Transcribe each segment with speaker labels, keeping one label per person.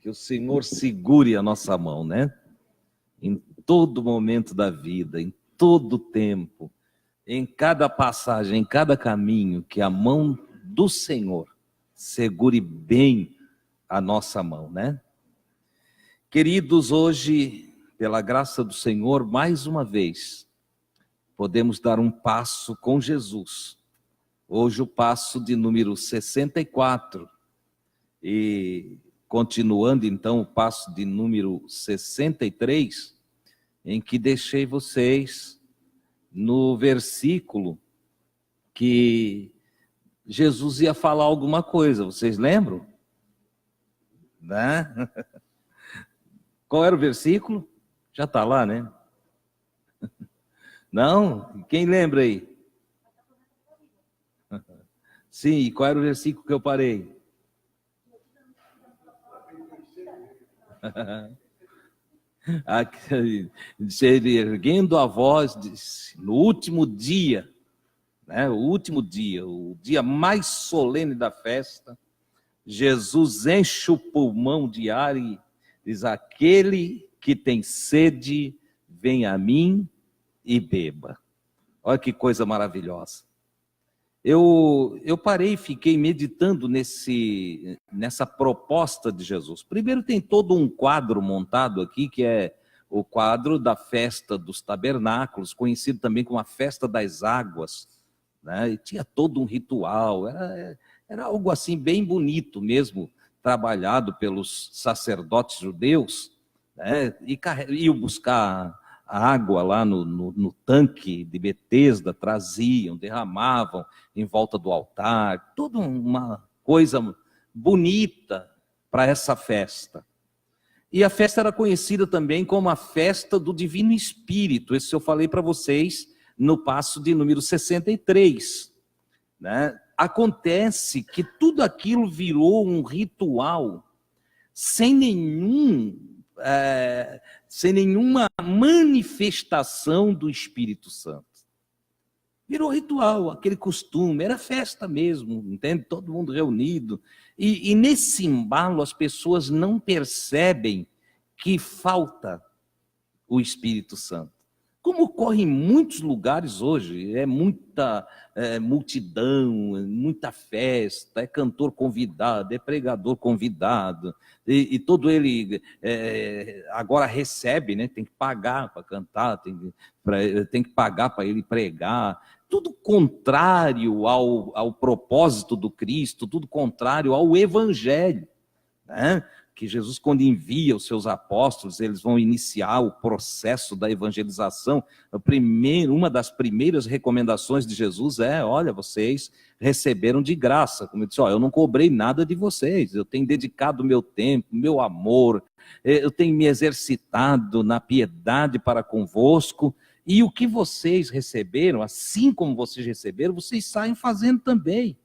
Speaker 1: Que o Senhor segure a nossa mão, né? Em todo momento da vida, em todo tempo, em cada passagem, em cada caminho, que a mão do Senhor segure bem a nossa mão, né? Queridos, hoje, pela graça do Senhor, mais uma vez, podemos dar um passo com Jesus. Hoje o passo de número 64. E continuando então o passo de número 63, em que deixei vocês no versículo que Jesus ia falar alguma coisa, vocês lembram? Né? Qual era o versículo? Já está lá, né? Não? Quem lembra aí? Sim, e qual era o versículo que eu parei? Ele erguendo a voz, disse, no último dia, né, o dia mais solene da festa, Jesus enche o pulmão de ar e diz: aquele que tem sede, vem a mim e beba. Olha que coisa maravilhosa. Eu parei e fiquei meditando nessa proposta de Jesus. Primeiro tem todo um quadro montado aqui, que é o quadro da festa dos tabernáculos, conhecido também como a festa das águas, né? E tinha todo um ritual, era algo assim bem bonito mesmo, trabalhado pelos sacerdotes judeus, né? E iam buscar a água lá no tanque de Betesda, traziam, derramavam em volta do altar, toda uma coisa bonita para essa festa. E a festa era conhecida também como a festa do Divino Espírito, isso eu falei para vocês no passo de número 63. Né? Acontece que tudo aquilo virou um ritual sem nenhuma manifestação do Espírito Santo. Virou ritual, aquele costume, era festa mesmo, entende? Todo mundo reunido. E nesse embalo as pessoas não percebem que falta o Espírito Santo. Como ocorre em muitos lugares hoje, é muita multidão, muita festa, é cantor convidado, é pregador convidado, e todo ele agora recebe, né? Tem que pagar para cantar, tem que pagar para ele pregar, tudo contrário ao propósito do Cristo, tudo contrário ao Evangelho, né? Que Jesus, quando envia os seus apóstolos, eles vão iniciar o processo da evangelização. Uma das primeiras recomendações de Jesus é: olha, vocês receberam de graça. Como eu disse, eu não cobrei nada de vocês, eu tenho dedicado meu tempo, meu amor, eu tenho me exercitado na piedade para convosco, e o que vocês receberam, assim como vocês receberam, vocês saem fazendo também.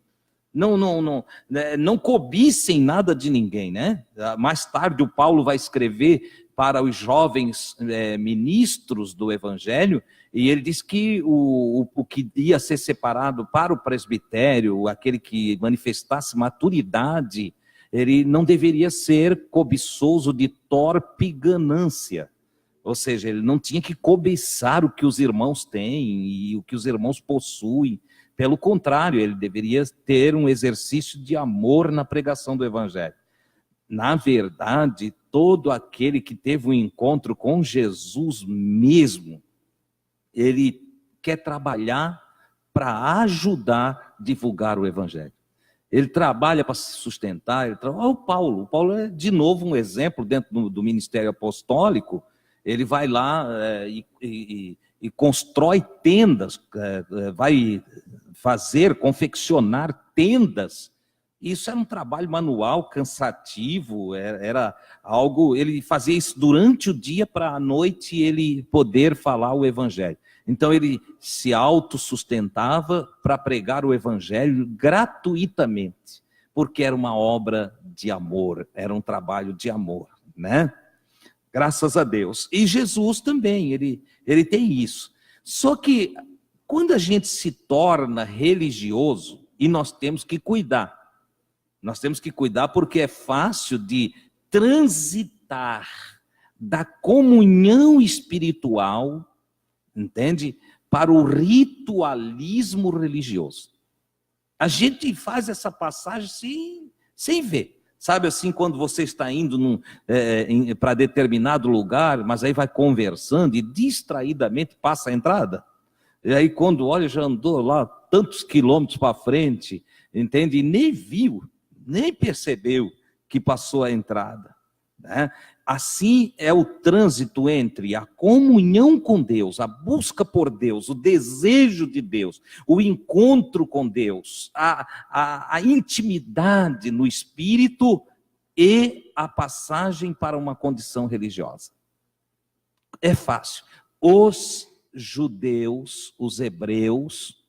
Speaker 1: Não cobicem nada de ninguém, né? Mais tarde o Paulo vai escrever para os jovens ministros do Evangelho, e ele diz que o que ia ser separado para o presbitério, aquele que manifestasse maturidade, ele não deveria ser cobiçoso de torpe ganância. Ou seja, ele não tinha que cobiçar o que os irmãos têm e o que os irmãos possuem. Pelo contrário, ele deveria ter um exercício de amor na pregação do Evangelho. Na verdade, todo aquele que teve um encontro com Jesus mesmo, ele quer trabalhar para ajudar a divulgar o Evangelho. Ele trabalha para se sustentar. Olha o Paulo é de novo um exemplo dentro do ministério apostólico. Ele vai lá e constrói tendas, vai confeccionar tendas. Isso era um trabalho manual, cansativo, era algo, ele fazia isso durante o dia para à noite ele poder falar o Evangelho. Então ele se autossustentava para pregar o Evangelho gratuitamente, porque era uma obra de amor, era um trabalho de amor, né? Graças a Deus. E Jesus também, ele tem isso. Só que quando a gente se torna religioso, e nós temos que cuidar porque é fácil de transitar da comunhão espiritual, entende? Para o ritualismo religioso. A gente faz essa passagem sem ver. Sabe assim, quando você está indo para determinado lugar, mas aí vai conversando e distraidamente passa a entrada. E aí quando olha, já andou lá tantos quilômetros para frente, entende? E nem viu, nem percebeu que passou a entrada, né? Assim é o trânsito entre a comunhão com Deus, a busca por Deus, o desejo de Deus, o encontro com Deus, a intimidade no espírito e a passagem para uma condição religiosa. É fácil. Os judeus, os hebreus,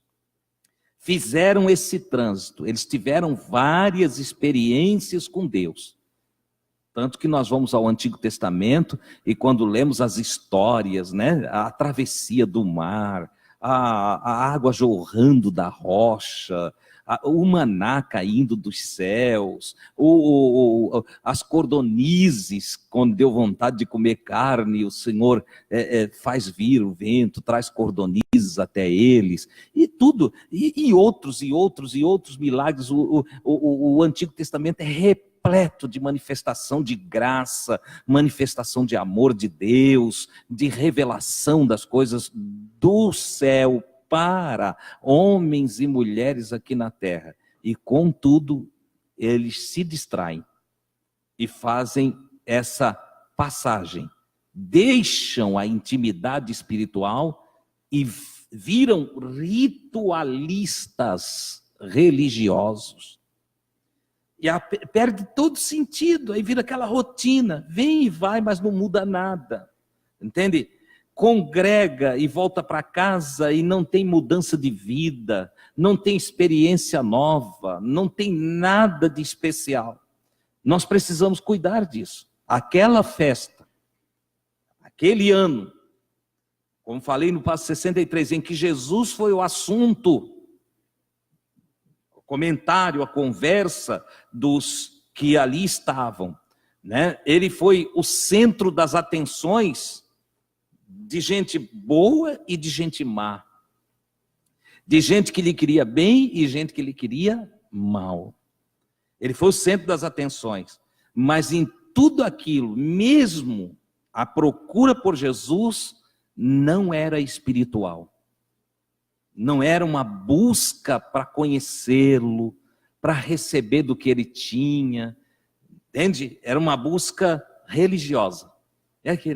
Speaker 1: fizeram esse trânsito, eles tiveram várias experiências com Deus. Tanto que nós vamos ao Antigo Testamento e quando lemos as histórias, né, a travessia do mar, a água jorrando da rocha, o maná caindo dos céus, as cordonizes, quando deu vontade de comer carne, o Senhor faz vir o vento, traz cordonizes até eles, e tudo, e outros milagres. O Antigo Testamento é repleto de manifestação de graça, manifestação de amor de Deus, de revelação das coisas do céu para homens e mulheres aqui na terra. E contudo, eles se distraem e fazem essa passagem, deixam a intimidade espiritual e viram ritualistas religiosos. E perde todo sentido, aí vira aquela rotina, vem e vai, mas não muda nada, entende? Congrega e volta para casa e não tem mudança de vida, não tem experiência nova, não tem nada de especial. Nós precisamos cuidar disso. Aquela festa, aquele ano, como falei no passo 63, em que Jesus foi o assunto, comentário, a conversa dos que ali estavam, né? Ele foi o centro das atenções de gente boa e de gente má, de gente que lhe queria bem e gente que lhe queria mal. Ele foi o centro das atenções, mas em tudo aquilo, mesmo a procura por Jesus, não era espiritual. Não era uma busca para conhecê-lo, para receber do que ele tinha, entende? Era uma busca religiosa.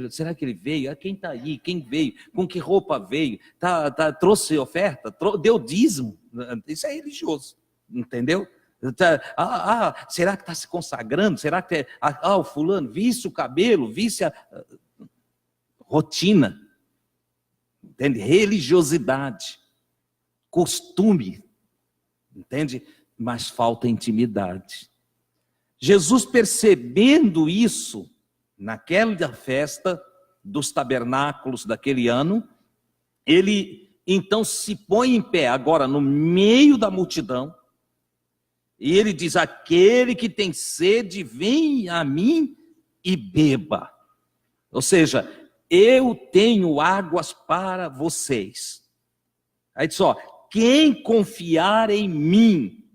Speaker 1: Será que ele veio? Quem está aí? Quem veio? Com que roupa veio? Trouxe oferta? Deu dízimo? Isso é religioso, entendeu? Será que está se consagrando? Será que o fulano, visse o cabelo, visse a rotina, entende? Religiosidade. Costume, entende? Mas falta intimidade. Jesus, percebendo isso, naquela festa dos tabernáculos daquele ano, ele então se põe em pé, agora no meio da multidão, e ele diz: aquele que tem sede, vem a mim e beba. Ou seja, eu tenho águas para vocês. Aí diz: quem confiar em mim,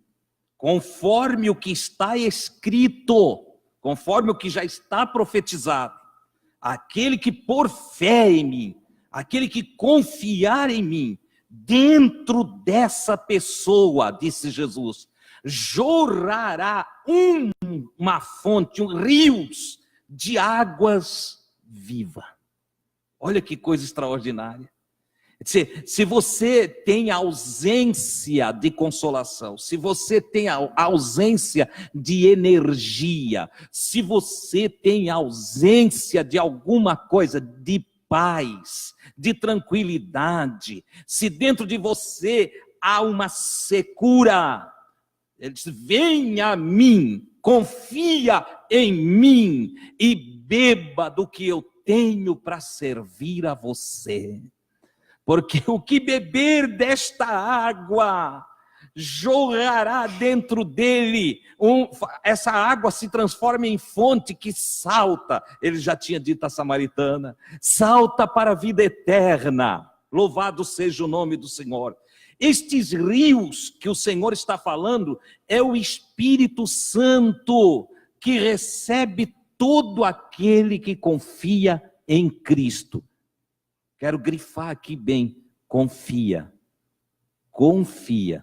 Speaker 1: conforme o que está escrito, conforme o que já está profetizado, aquele que por fé em mim, aquele que confiar em mim, dentro dessa pessoa, disse Jesus, jorrará uma fonte, rios de águas vivas. Olha que coisa extraordinária. Se você tem ausência de consolação, se você tem ausência de energia, se você tem ausência de alguma coisa, de paz, de tranquilidade, se dentro de você há uma secura, ele diz: venha a mim, confia em mim e beba do que eu tenho para servir a você. Porque o que beber desta água jorrará dentro dele, essa água se transforma em fonte que salta, ele já tinha dito à samaritana, salta para a vida eterna, louvado seja o nome do Senhor. Estes rios que o Senhor está falando, é o Espírito Santo, que recebe todo aquele que confia em Cristo. Quero grifar aqui bem, confia, confia.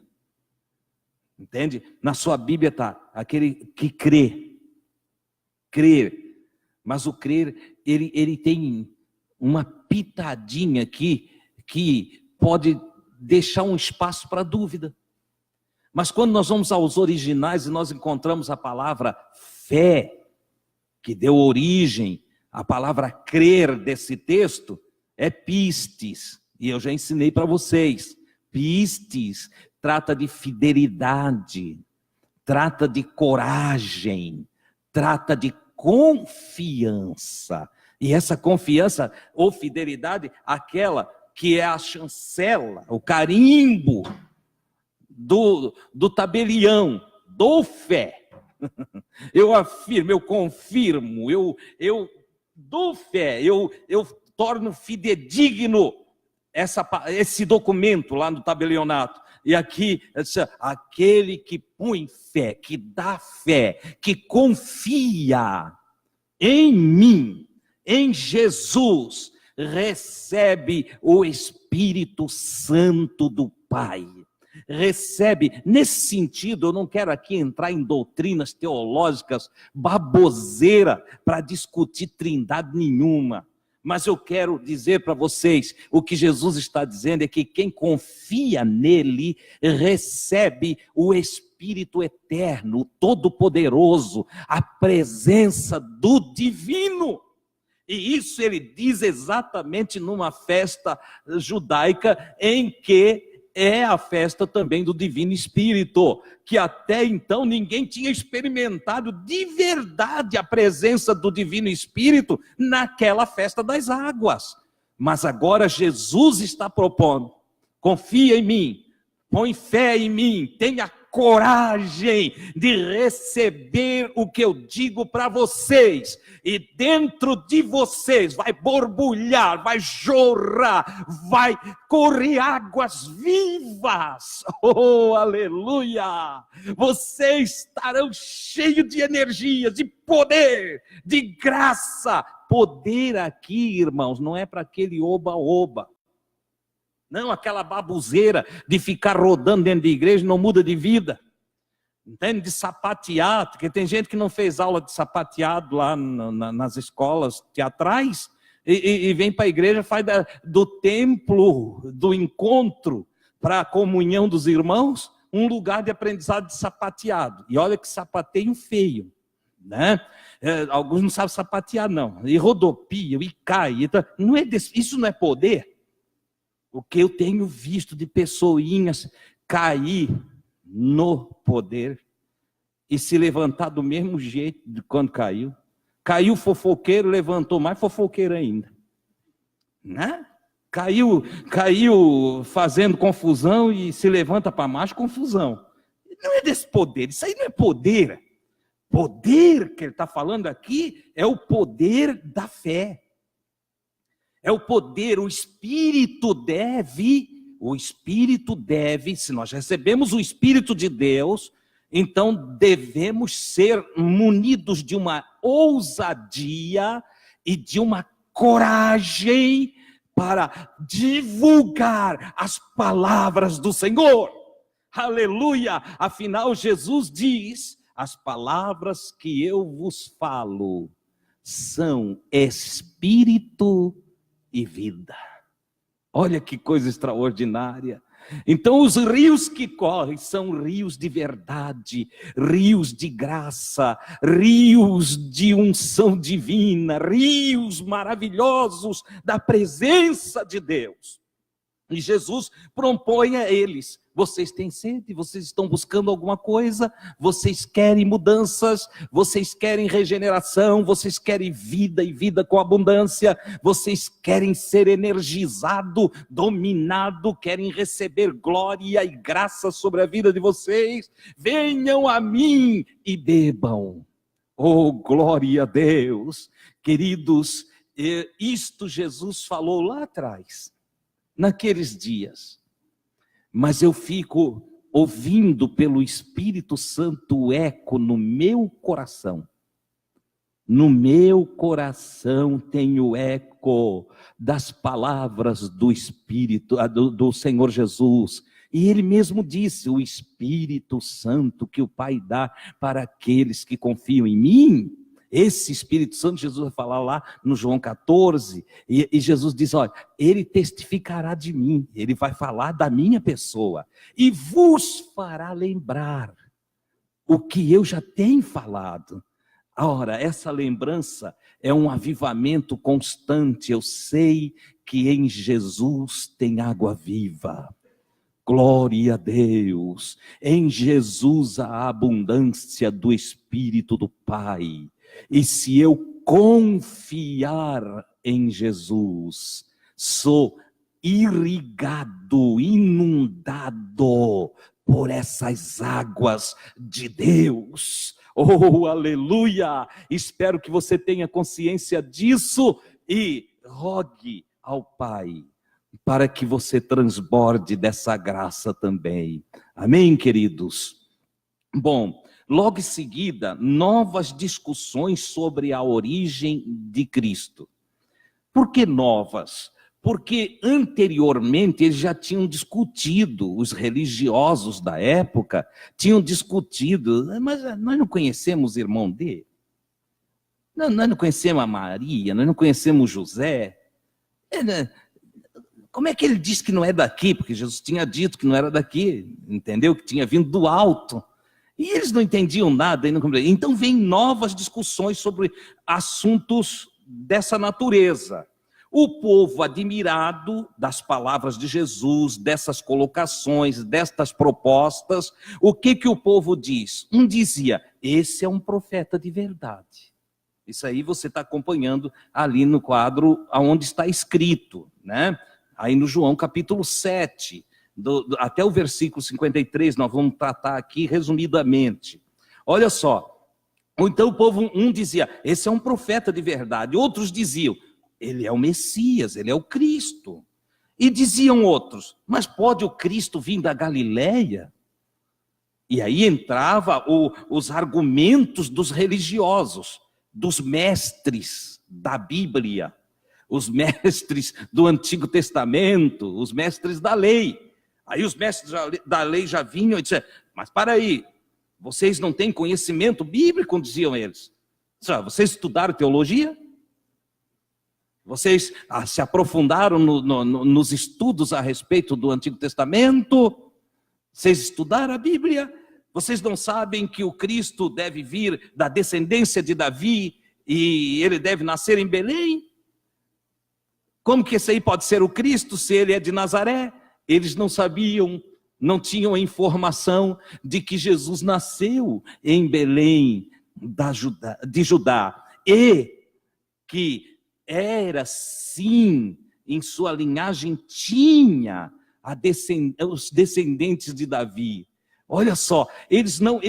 Speaker 1: Entende? Na sua Bíblia está aquele que crê. Crer. Mas o crer, ele tem uma pitadinha aqui que pode deixar um espaço para dúvida. Mas quando nós vamos aos originais e nós encontramos a palavra fé, que deu origem à palavra crer desse texto, é pistes. E eu já ensinei para vocês. Pistes trata de fidelidade, trata de coragem, trata de confiança. E essa confiança ou fidelidade, aquela que é a chancela, o carimbo do tabelião, dou fé. Eu afirmo, eu confirmo, eu dou fé, eu torno fidedigno esse documento lá no tabelionato. E aqui, aquele que põe fé, que dá fé, que confia em mim, em Jesus, recebe o Espírito Santo do Pai. Recebe, nesse sentido, eu não quero aqui entrar em doutrinas teológicas, baboseira, para discutir trindade nenhuma. Mas eu quero dizer para vocês, o que Jesus está dizendo é que quem confia nele, recebe o Espírito Eterno, o Todo-Poderoso, a presença do Divino. E isso ele diz exatamente numa festa judaica, em que é a festa também do Divino Espírito, que até então ninguém tinha experimentado de verdade a presença do Divino Espírito naquela festa das águas. Mas agora Jesus está propondo, confia em mim, põe fé em mim, tenha coragem de receber o que eu digo para vocês, e dentro de vocês vai borbulhar, vai jorrar, vai correr águas vivas. Oh, aleluia! Vocês estarão cheios de energia, de poder, de graça. Poder aqui, irmãos, não é para aquele oba-oba. Não, aquela babuzeira de ficar rodando dentro de igreja não muda de vida. Entende? De sapateado, porque tem gente que não fez aula de sapateado lá nas escolas teatrais e vem para a igreja, faz do templo, do encontro para a comunhão dos irmãos, um lugar de aprendizado de sapateado. E olha que sapateio feio, né? Alguns não sabem sapatear não, e rodopiam, e caem. Não é isso não é poder? O que eu tenho visto de pessoinhas cair no poder e se levantar do mesmo jeito de quando caiu. Caiu fofoqueiro, levantou mais fofoqueiro ainda. Né? Caiu fazendo confusão e se levanta para mais confusão. Não é desse poder, isso aí não é poder. Poder que ele está falando aqui é o poder da fé. É o poder, o Espírito deve, se nós recebemos o Espírito de Deus, então devemos ser munidos de uma ousadia e de uma coragem para divulgar as palavras do Senhor. Aleluia! Afinal, Jesus diz, as palavras que eu vos falo são Espírito e vida. Olha que coisa extraordinária. Então os rios que correm são rios de verdade, rios de graça, rios de unção divina, rios maravilhosos da presença de Deus. E Jesus propõe a eles Vocês têm sede, vocês estão buscando alguma coisa, vocês querem mudanças, vocês querem regeneração, vocês querem vida e vida com abundância, vocês querem ser energizado, dominado, querem receber glória e graça sobre a vida de vocês. Venham a mim e bebam. Oh, glória a Deus. Queridos, isto Jesus falou lá atrás, naqueles dias. Mas eu fico ouvindo pelo Espírito Santo o eco no meu coração. No meu coração tem o eco das palavras do Espírito, do Senhor Jesus. E ele mesmo disse, o Espírito Santo que o Pai dá para aqueles que confiam em mim. Esse Espírito Santo, Jesus vai falar lá no João 14, e Jesus diz, olha, ele testificará de mim, ele vai falar da minha pessoa, e vos fará lembrar o que eu já tenho falado. Ora, essa lembrança é um avivamento constante, eu sei que em Jesus tem água viva. Glória a Deus, em Jesus a abundância do Espírito do Pai. E se eu confiar em Jesus, sou irrigado, inundado por essas águas de Deus. Oh, aleluia! Espero que você tenha consciência disso e rogue ao Pai para que você transborde dessa graça também. Amém, queridos? Bom, logo em seguida, novas discussões sobre a origem de Cristo. Por que novas? Porque anteriormente eles já tinham discutido, os religiosos da época tinham discutido, mas nós não conhecemos o irmão dele? Nós não conhecemos a Maria, nós não conhecemos José? Como é que ele diz que não é daqui? Porque Jesus tinha dito que não era daqui, entendeu? Que tinha vindo do alto. E eles não entendiam nada. Então vem novas discussões sobre assuntos dessa natureza. O povo admirado das palavras de Jesus, dessas colocações, destas propostas, o que o povo diz? Um dizia, esse é um profeta de verdade. Isso aí você está acompanhando ali no quadro onde está escrito, né? Aí no João capítulo 7, até o versículo 53, nós vamos tratar aqui resumidamente. Olha só, então o povo, um dizia, esse é um profeta de verdade. Outros diziam, ele é o Messias, ele é o Cristo. E diziam outros, mas pode o Cristo vir da Galileia? E aí entrava os argumentos dos religiosos, dos mestres da Bíblia, os mestres do Antigo Testamento, os mestres da lei. Aí os mestres da lei já vinham e diziam, mas para aí, vocês não têm conhecimento bíblico, diziam eles. Vocês estudaram teologia? Vocês se aprofundaram nos estudos a respeito do Antigo Testamento? Vocês estudaram a Bíblia? Vocês não sabem que o Cristo deve vir da descendência de Davi e ele deve nascer em Belém? Como que esse aí pode ser o Cristo se ele é de Nazaré? Eles não sabiam, não tinham a informação de que Jesus nasceu em Belém de Judá e que era sim, em sua linhagem tinha os descendentes de Davi. Olha só, eles não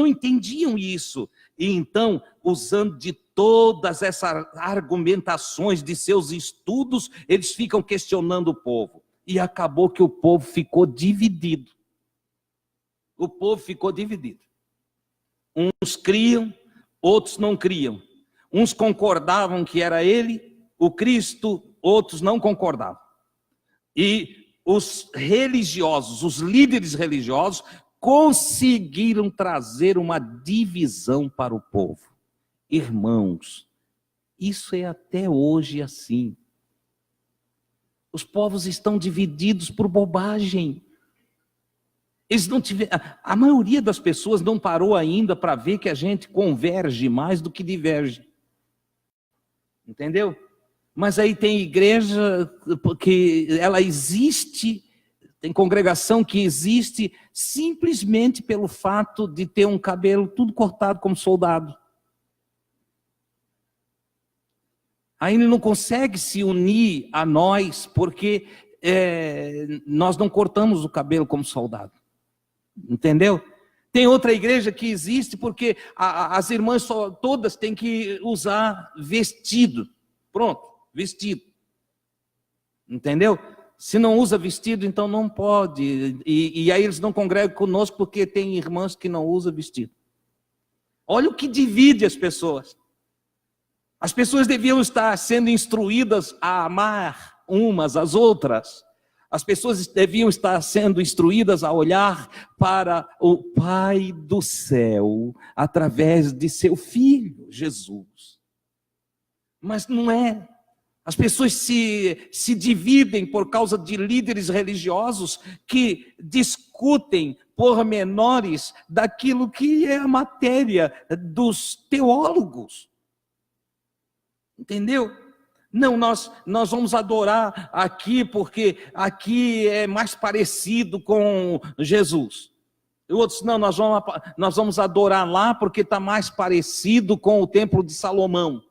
Speaker 1: entendiam isso. E então, usando de todas essas argumentações de seus estudos, eles ficam questionando o povo. E acabou que o povo ficou dividido. O povo ficou dividido. Uns criam, outros não criam. Uns concordavam que era ele, o Cristo, outros não concordavam. E os religiosos, os líderes religiosos, conseguiram trazer uma divisão para o povo. Irmãos, isso é até hoje assim. Os povos estão divididos por bobagem. Eles não tiveram, a maioria das pessoas não parou ainda para ver que a gente converge mais do que diverge. Entendeu? Mas aí tem igreja que ela existe Tem congregação que existe simplesmente pelo fato de ter um cabelo tudo cortado como soldado. Aí ele não consegue se unir a nós porque nós não cortamos o cabelo como soldado. Entendeu? Tem outra igreja que existe porque as irmãs todas têm que usar vestido. Pronto, vestido. Entendeu? Se não usa vestido, então não pode. E aí eles não congregam conosco porque tem irmãs que não usam vestido. Olha o que divide as pessoas. As pessoas deviam estar sendo instruídas a amar umas às outras. As pessoas deviam estar sendo instruídas a olhar para o Pai do céu através de seu Filho, Jesus. Mas não é. As pessoas se dividem por causa de líderes religiosos que discutem pormenores daquilo que é a matéria dos teólogos. Entendeu? Não, nós vamos adorar aqui porque aqui é mais parecido com Jesus. E outros, não, nós vamos adorar lá porque está mais parecido com o templo de Salomão.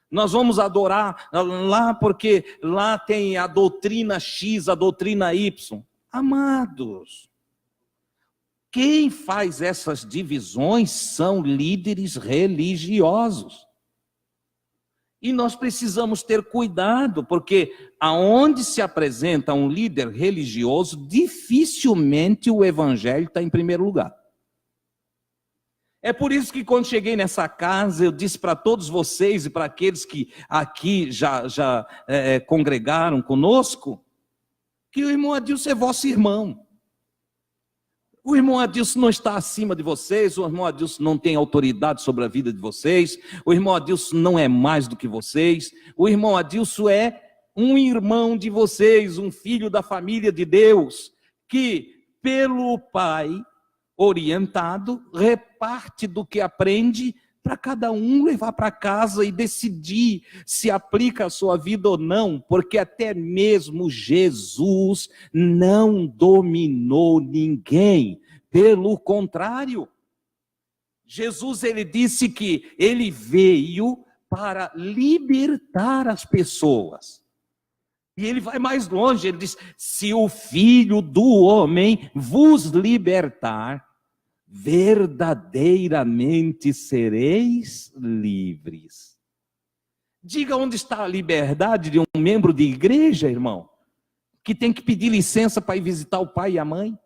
Speaker 1: Nós vamos adorar lá porque lá tem a doutrina X, a doutrina Y. Amados, quem faz essas divisões são líderes religiosos. E nós precisamos ter cuidado, porque aonde se apresenta um líder religioso, dificilmente o evangelho está em primeiro lugar. É por isso que quando cheguei nessa casa, eu disse para todos vocês e para aqueles que aqui já congregaram conosco, que o irmão Adilson é vosso irmão. O irmão Adilson não está acima de vocês, o irmão Adilson não tem autoridade sobre a vida de vocês, o irmão Adilson não é mais do que vocês, o irmão Adilson é um irmão de vocês, um filho da família de Deus, que pelo Pai orientado, reparte do que aprende para cada um levar para casa e decidir se aplica a sua vida ou não, porque até mesmo Jesus não dominou ninguém, pelo contrário. Jesus, ele disse que ele veio para libertar as pessoas. E ele vai mais longe, ele diz, se o Filho do Homem vos libertar, verdadeiramente sereis livres. Diga onde está a liberdade de um membro de igreja, irmão, que tem que pedir licença para ir visitar o pai e a mãe.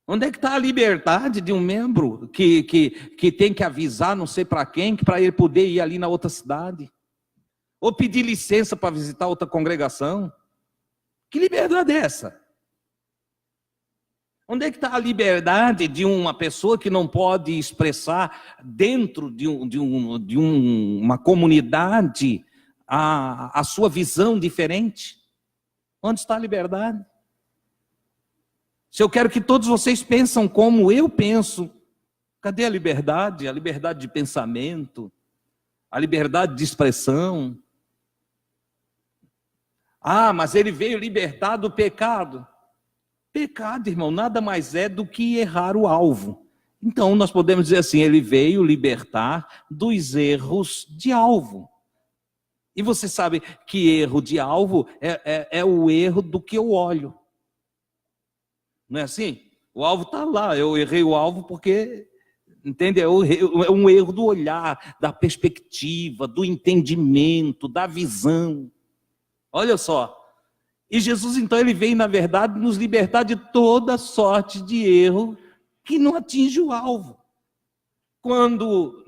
Speaker 1: Onde é que está a liberdade de um membro que tem que avisar não sei para quem, para ele poder ir ali na outra cidade? Ou pedir licença para visitar outra congregação? Que liberdade é essa? Onde é que está a liberdade de uma pessoa que não pode expressar dentro de uma comunidade a sua visão diferente? Onde está a liberdade? Se eu quero que todos vocês pensem como eu penso, cadê a liberdade? A liberdade de pensamento, a liberdade de expressão. Ah, mas ele veio libertar do pecado. Pecado, irmão, nada mais é do que errar o alvo. Então, nós podemos dizer assim, ele veio libertar dos erros de alvo. E você sabe que erro de alvo é o erro do que eu olho. Não é assim? O alvo está lá, eu errei o alvo porque, entende? É um erro do olhar, da perspectiva, do entendimento, da visão. Olha só. E Jesus, então, ele veio, na verdade, nos libertar de toda sorte de erro que não atinge o alvo. Quando,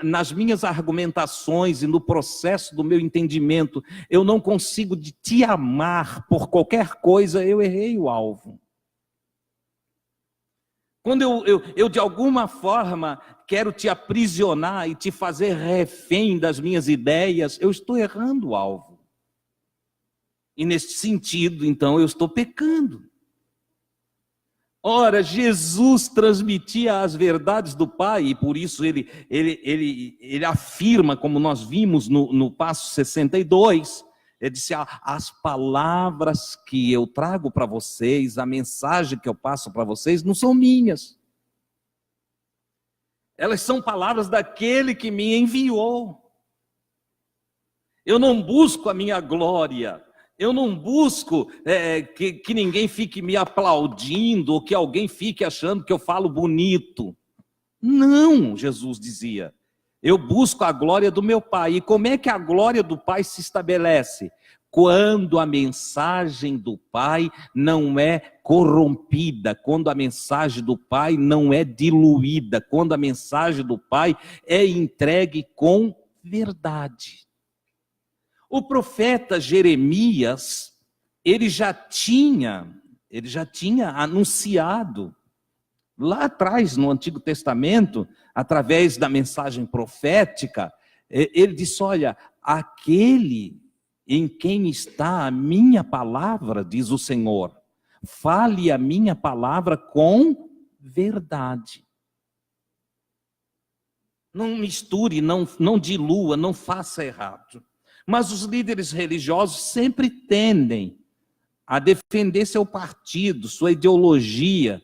Speaker 1: nas minhas argumentações e no processo do meu entendimento, eu não consigo te amar por qualquer coisa, eu errei o alvo. Quando eu de alguma forma, quero te aprisionar e te fazer refém das minhas ideias, eu estou errando o alvo. E nesse sentido, então, eu estou pecando. Ora, Jesus transmitia as verdades do Pai, e por isso ele afirma, como nós vimos no passo 62, Ele disse: as palavras que eu trago para vocês, a mensagem que eu passo para vocês, não são minhas. Elas são palavras daquele que me enviou. Eu não busco a minha glória. Eu não busco que ninguém fique me aplaudindo, ou que alguém fique achando que eu falo bonito. Não, Jesus dizia. Eu busco a glória do meu Pai. E como é que a glória do Pai se estabelece? Quando a mensagem do Pai não é corrompida, quando a mensagem do Pai não é diluída, quando a mensagem do Pai é entregue com verdade. O profeta Jeremias, ele já tinha anunciado lá atrás, no Antigo Testamento, através da mensagem profética, ele disse: olha, aquele em quem está a minha palavra, diz o Senhor, fale a minha palavra com verdade. Não misture, não dilua, não faça errado. Mas os líderes religiosos sempre tendem a defender seu partido, sua ideologia.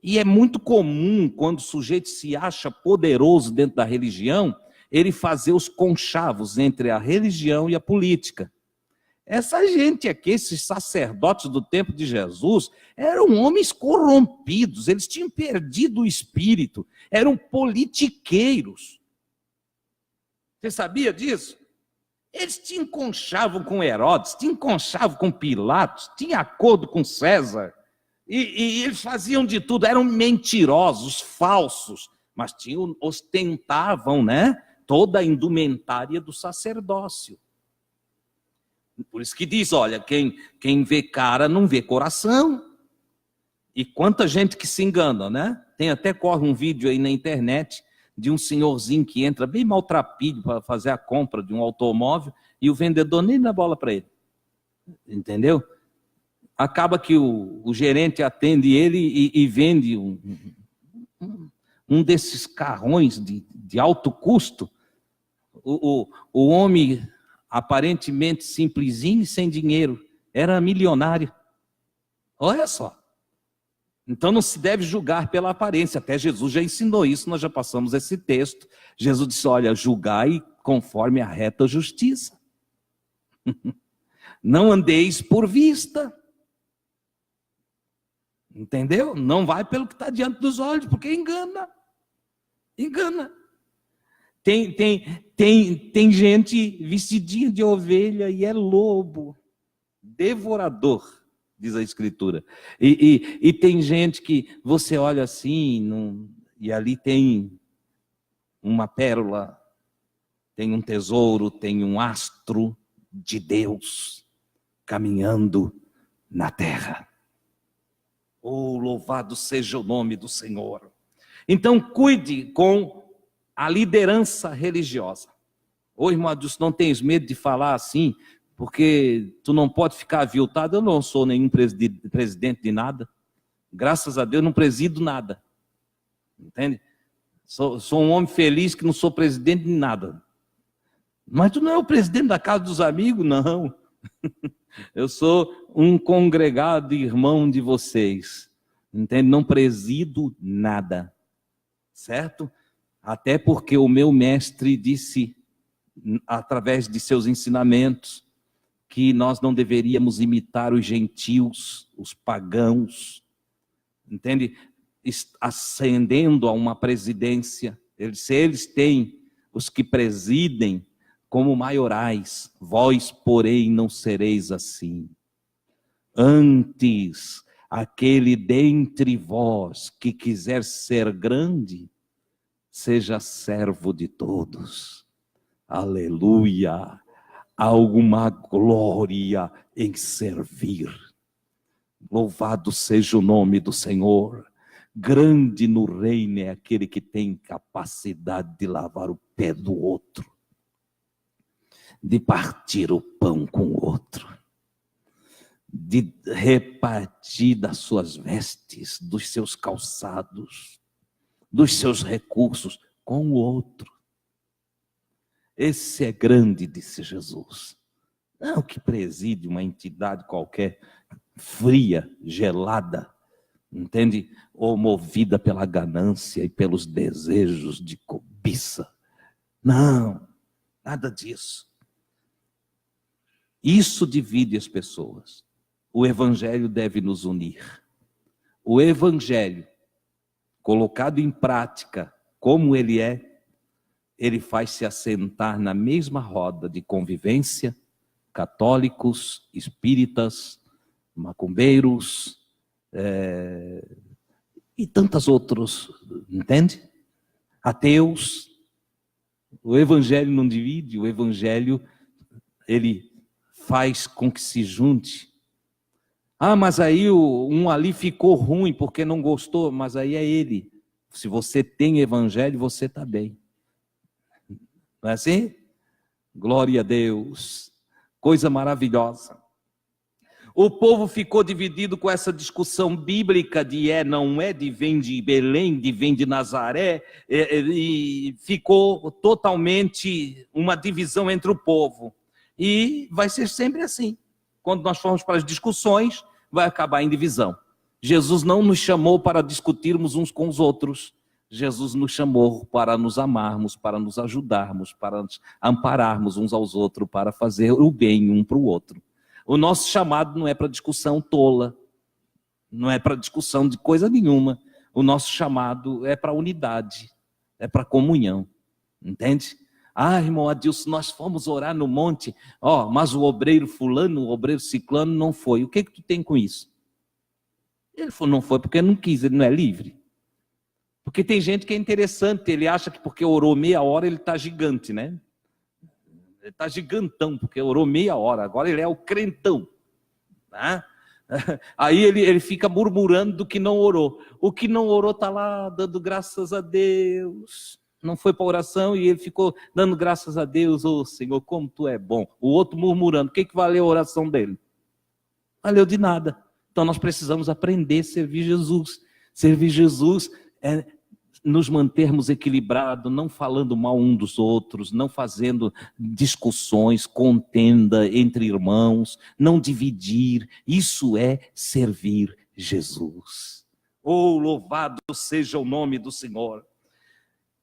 Speaker 1: E é muito comum, quando o sujeito se acha poderoso dentro da religião, ele fazer os conchavos entre a religião e a política. Essa gente aqui, esses sacerdotes do tempo de Jesus, eram homens corrompidos, eles tinham perdido o espírito, eram politiqueiros. Você sabia disso? Eles tinham conchavo com Herodes, tinham conchavo com Pilatos, tinham acordo com César. E eles faziam de tudo, eram mentirosos, falsos, mas ostentavam, né, toda a indumentária do sacerdócio. Por isso que diz, olha, quem vê cara não vê coração. E quanta gente que se engana, né? Corre um vídeo aí na internet de um senhorzinho que entra bem maltrapilho para fazer a compra de um automóvel e o vendedor nem dá bola para ele. Entendeu? Acaba que o gerente atende ele e vende um desses carrões de alto custo. O homem aparentemente simplesinho e sem dinheiro, era milionário. Olha só. Então não se deve julgar pela aparência. Até Jesus já ensinou isso, nós já passamos esse texto. Jesus disse: olha, julgai conforme a reta justiça. Não andeis por vista. Entendeu? Não vai pelo que está diante dos olhos, porque engana. Engana. Tem gente vestidinha de ovelha e é lobo, devorador, diz a Escritura. E tem gente que você olha assim, e ali tem uma pérola, tem um tesouro, tem um astro de Deus caminhando na terra. Oh, louvado seja o nome do Senhor. Então, cuide com a liderança religiosa. Ô, irmão Adilson, não tens medo de falar assim, porque tu não pode ficar aviltado. Eu não sou nenhum presidente de nada. Graças a Deus, não presido nada. Entende? Sou um homem feliz que não sou presidente de nada. Mas tu não é o presidente da casa dos amigos? Não. Eu sou um congregado irmão de vocês. Entende? Não presido nada. Certo? Até porque o meu mestre disse, através de seus ensinamentos, que nós não deveríamos imitar os gentios, os pagãos, entende? Ascendendo a uma presidência. Eles têm os que presidem como maiorais, vós, porém, não sereis assim. Antes, aquele dentre vós que quiser ser grande, seja servo de todos. Aleluia! Há alguma glória em servir. Louvado seja o nome do Senhor. Grande no reino é aquele que tem capacidade de lavar o pé do outro, de partir o pão com o outro, de repartir das suas vestes, dos seus calçados, dos seus recursos com o outro. Esse é grande, disse Jesus. Não que preside uma entidade qualquer, fria, gelada, entende? Ou movida pela ganância e pelos desejos de cobiça. Não, nada disso. Isso divide as pessoas. O Evangelho deve nos unir. O Evangelho, colocado em prática como ele faz se assentar na mesma roda de convivência, católicos, espíritas, macumbeiros, e tantos outros, entende? Ateus. O Evangelho não divide, o Evangelho, ele faz com que se junte. Ah, mas aí um ali ficou ruim porque não gostou, mas aí é ele. Se você tem Evangelho, você está bem. Não é assim? Glória a Deus. Coisa maravilhosa. O povo ficou dividido com essa discussão bíblica de não é, de vem de Belém, de vem de Nazaré, e ficou totalmente uma divisão entre o povo. E vai ser sempre assim. Quando nós formos para as discussões, vai acabar em divisão. Jesus não nos chamou para discutirmos uns com os outros. Jesus nos chamou para nos amarmos, para nos ajudarmos, para nos ampararmos uns aos outros, para fazer o bem um para o outro. O nosso chamado não é para discussão tola, não é para discussão de coisa nenhuma. O nosso chamado é para unidade, é para comunhão, entende? Ah, irmão Adilson, nós fomos orar no monte, mas o obreiro fulano, o obreiro ciclano não foi. O que tu tem com isso? Ele falou, não foi porque não quis, ele não é livre. Porque tem gente que é interessante, ele acha que porque orou meia hora ele está gigante, né? Ele está gigantão, porque orou meia hora, agora ele é o crentão. Né? Aí ele fica murmurando do que não orou. O que não orou está lá dando graças a Deus. Não foi para oração e ele ficou dando graças a Deus. Ô Senhor, como tu é bom. O outro murmurando, o que valeu a oração dele? Valeu de nada. Então nós precisamos aprender a servir Jesus. Servir Jesus é nos mantermos equilibrados, não falando mal um dos outros, não fazendo discussões, contenda entre irmãos, não dividir. Isso é servir Jesus. Oh, louvado seja o nome do Senhor.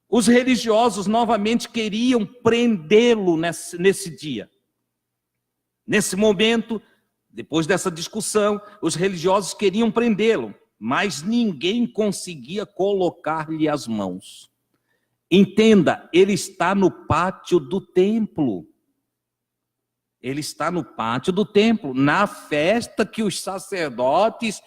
Speaker 1: Os religiosos novamente queriam prendê-lo nesse dia. Nesse momento, depois dessa discussão, os religiosos queriam prendê-lo. Mas ninguém conseguia colocar-lhe as mãos. Entenda, ele está no pátio do templo. Ele está no pátio do templo, na festa que os sacerdotes,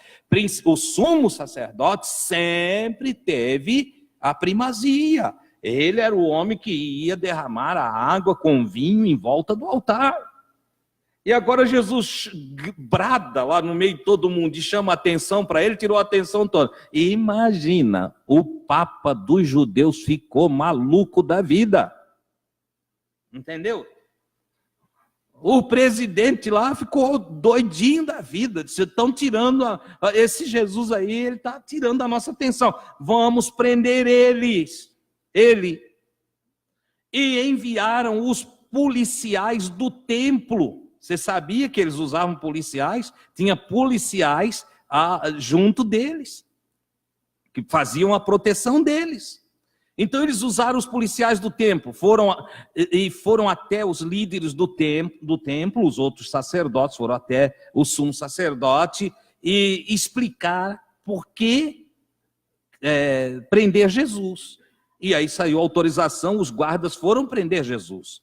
Speaker 1: o sumo sacerdote sempre teve a primazia. Ele era o homem que ia derramar a água com vinho em volta do altar. E agora Jesus brada lá no meio de todo mundo e chama a atenção para ele, tirou a atenção toda. E imagina, o Papa dos judeus ficou maluco da vida. Entendeu? O presidente lá ficou doidinho da vida. Disse, estão tirando, esse Jesus aí, ele está tirando a nossa atenção. Vamos prender ele. E enviaram os policiais do templo. Você sabia que eles usavam policiais? Tinha policiais junto deles, que faziam a proteção deles. Então eles usaram os policiais do templo, foram até os líderes do templo, os outros sacerdotes, foram até o sumo sacerdote, e explicar por que prender Jesus. E aí saiu a autorização, os guardas foram prender Jesus.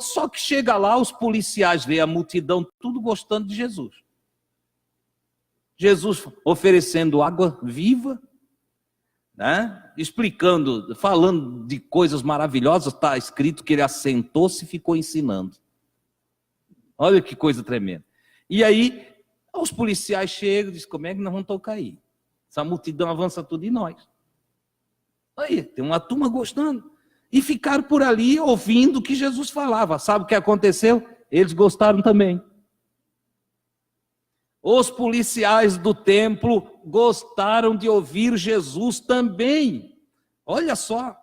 Speaker 1: Só que chega lá, os policiais veem a multidão tudo gostando de Jesus. Jesus oferecendo água viva, né? Explicando, falando de coisas maravilhosas, está escrito que ele assentou-se e ficou ensinando. Olha que coisa tremenda. E aí, os policiais chegam e dizem, como é que nós vamos tocar aí? Essa multidão avança tudo em nós. Aí, tem uma turma gostando. E ficaram por ali ouvindo o que Jesus falava. Sabe o que aconteceu? Eles gostaram também. Os policiais do templo gostaram de ouvir Jesus também. Olha só.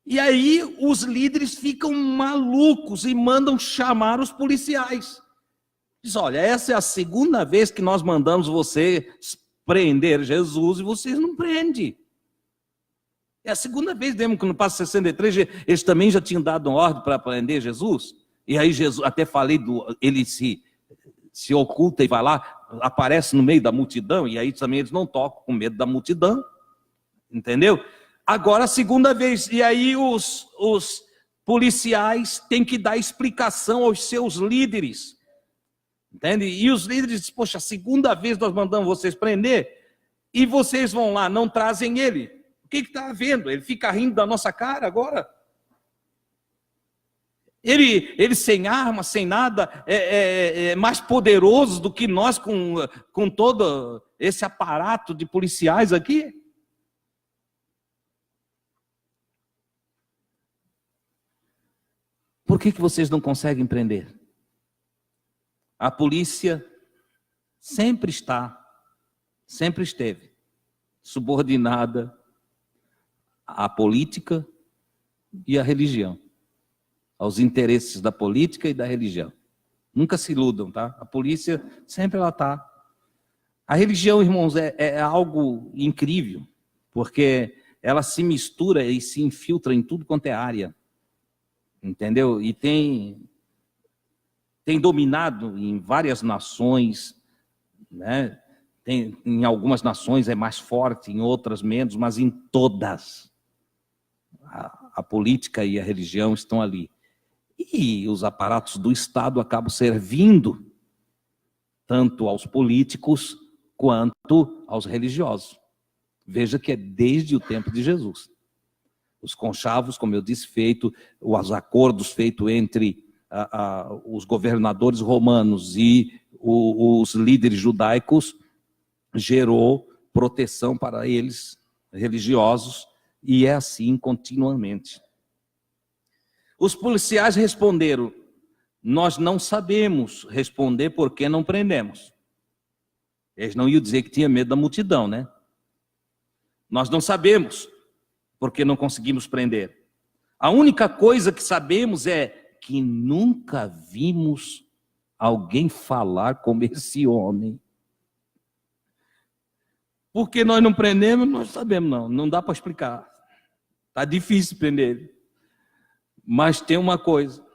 Speaker 1: E aí os líderes ficam malucos e mandam chamar os policiais. Diz, olha, essa é a segunda vez que nós mandamos você prender Jesus e vocês não prendem. É a segunda vez, lembra que no passo 63 eles também já tinham dado ordem para prender Jesus? E aí Jesus, até falei, ele se oculta e vai lá, aparece no meio da multidão, e aí também eles não tocam com medo da multidão, entendeu? Agora a segunda vez, e aí os policiais têm que dar explicação aos seus líderes, entende? E os líderes dizem, poxa, a segunda vez nós mandamos vocês prender, e vocês vão lá, não trazem ele. O que está havendo? Ele fica rindo da nossa cara agora? Ele sem arma, sem nada, é mais poderoso do que nós com todo esse aparato de policiais aqui? Por que vocês não conseguem prender? A polícia sempre esteve subordinada à política e à religião, aos interesses da política e da religião. Nunca se iludam, tá? A polícia sempre ela está. A religião, irmãos, é algo incrível, porque ela se mistura e se infiltra em tudo quanto é área. Entendeu? E tem dominado em várias nações, né? Em algumas nações é mais forte, em outras menos, mas em todas a política e a religião estão ali. E os aparatos do Estado acabam servindo tanto aos políticos quanto aos religiosos. Veja que é desde o tempo de Jesus. Os conchavos, como eu disse, os acordos feitos entre os governadores romanos e os líderes judaicos gerou proteção para eles, religiosos, e é assim continuamente. Os policiais responderam, nós não sabemos responder porque não prendemos. Eles não iam dizer que tinha medo da multidão, né? Nós não sabemos porque não conseguimos prender. A única coisa que sabemos é que nunca vimos alguém falar como esse homem. Porque nós não prendemos, nós sabemos não dá para explicar. Está difícil prender ele. Mas tem uma coisa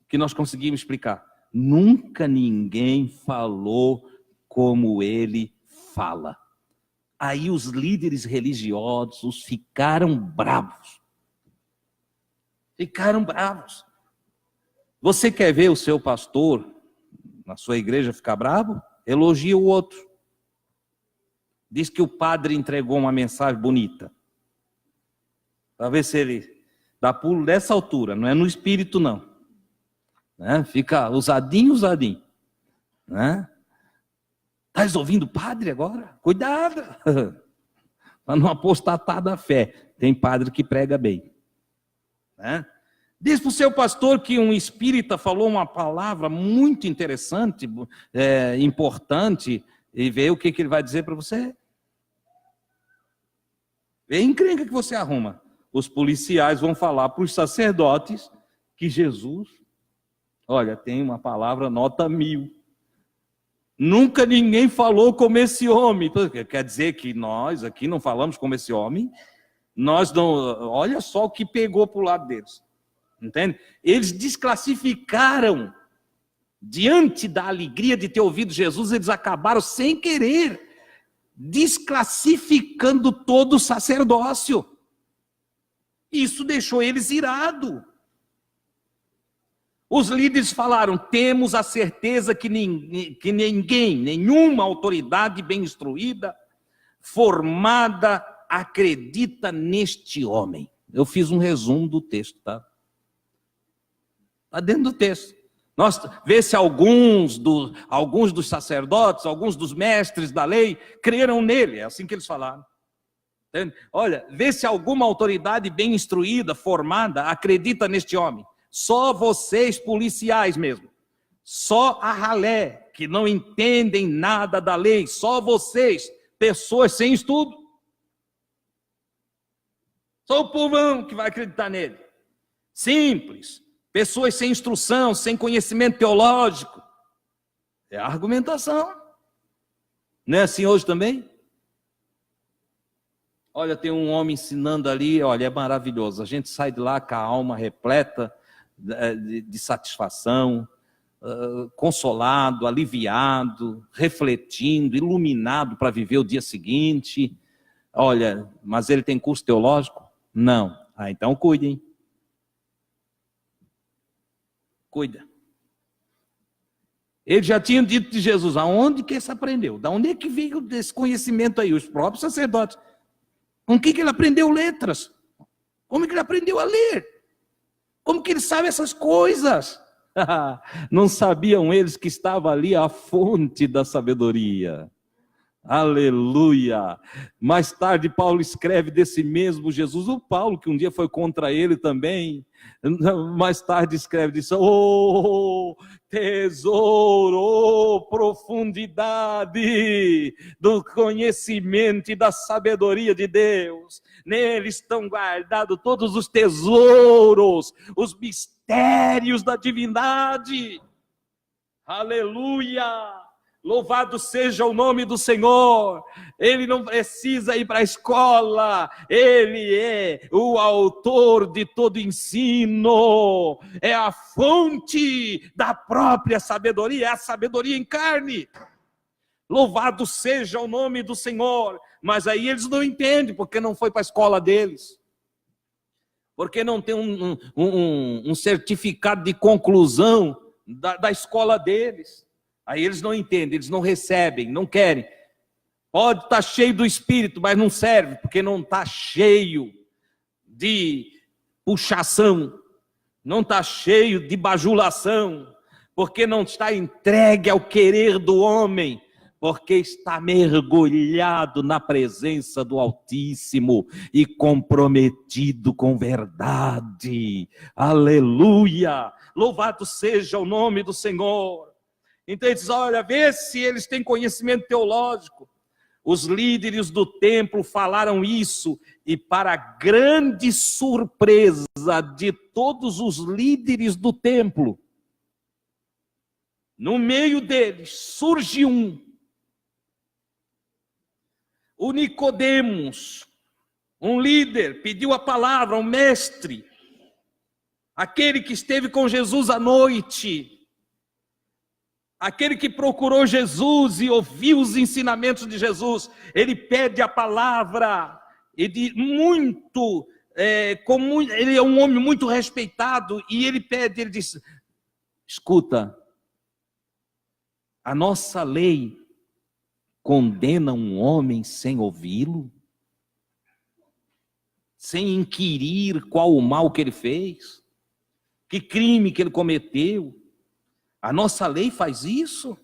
Speaker 1: que nós conseguimos explicar. Nunca ninguém falou como ele fala. Aí os líderes religiosos ficaram bravos. Ficaram bravos. Você quer ver o seu pastor na sua igreja ficar bravo? Elogia o outro. Diz que o padre entregou uma mensagem bonita. Para ver se ele dá pulo dessa altura, não é no espírito não. Né? Fica usadinho. Né? Estás ouvindo o padre agora? Cuidado! Para não apostatar da fé. Tem padre que prega bem. Né? Diz para o seu pastor que um espírita falou uma palavra muito interessante, importante, e vê o que ele vai dizer para você. Vê a encrenca que você arruma. Os policiais vão falar para os sacerdotes que Jesus, olha, tem uma palavra nota 1000. Nunca ninguém falou como esse homem. Quer dizer que nós aqui não falamos como esse homem? Nós não. Olha só o que pegou para o lado deles. Entende? Eles desclassificaram. Diante da alegria de ter ouvido Jesus, eles acabaram sem querer desclassificando todo o sacerdócio. Isso deixou eles irados. Os líderes falaram, temos a certeza que ninguém, nenhuma autoridade bem instruída, formada, acredita neste homem. Eu fiz um resumo do texto, tá? Está dentro do texto. Nós vê se alguns dos sacerdotes, alguns dos mestres da lei, creram nele. É assim que eles falaram. Entende? Olha, vê se alguma autoridade bem instruída, formada, acredita neste homem. Só vocês, policiais mesmo. Só a ralé, que não entendem nada da lei. Só vocês, pessoas sem estudo. Só o povão que vai acreditar nele. Simples. Pessoas sem instrução, sem conhecimento teológico. É a argumentação. Não é assim hoje também? Olha, tem um homem ensinando ali, olha, é maravilhoso. A gente sai de lá com a alma repleta de satisfação, consolado, aliviado, refletindo, iluminado para viver o dia seguinte. Olha, mas ele tem curso teológico? Não. Ah, então cuidem. Cuida. Ele já tinha dito de Jesus, aonde que isso aprendeu? Da onde é que veio desse conhecimento aí? Os próprios sacerdotes. Com que ele aprendeu letras? Como que ele aprendeu a ler? Como que ele sabe essas coisas? Não sabiam eles que estava ali a fonte da sabedoria. Aleluia! Mais tarde Paulo escreve desse mesmo Jesus, o Paulo que um dia foi contra ele também, mais tarde escreve disso, oh tesouro, oh profundidade do conhecimento e da sabedoria de Deus, nele estão guardados todos os tesouros, os mistérios da divindade. Aleluia! Louvado seja o nome do Senhor. Ele não precisa ir para a escola. Ele é o autor de todo ensino. É a fonte da própria sabedoria. É a sabedoria em carne. Louvado seja o nome do Senhor. Mas aí eles não entendem, porque não foi para a escola deles. Porque não tem um certificado de conclusão da escola deles. Aí eles não entendem, eles não recebem, não querem. Pode estar cheio do Espírito, mas não serve, porque não está cheio de puxação, não está cheio de bajulação, porque não está entregue ao querer do homem, porque está mergulhado na presença do Altíssimo e comprometido com verdade. Aleluia! Louvado seja o nome do Senhor. Então ele diz, olha, vê se eles têm conhecimento teológico. Os líderes do templo falaram isso, e para grande surpresa de todos os líderes do templo, no meio deles surge o Nicodemos, um líder, pediu a palavra, um mestre, aquele que esteve com Jesus à noite, aquele que procurou Jesus e ouviu os ensinamentos de Jesus. Ele pede a palavra, ele é um homem muito respeitado, e ele diz, escuta, a nossa lei condena um homem sem ouvi-lo, sem inquirir qual o mal que ele fez, que crime que ele cometeu. A nossa lei faz isso?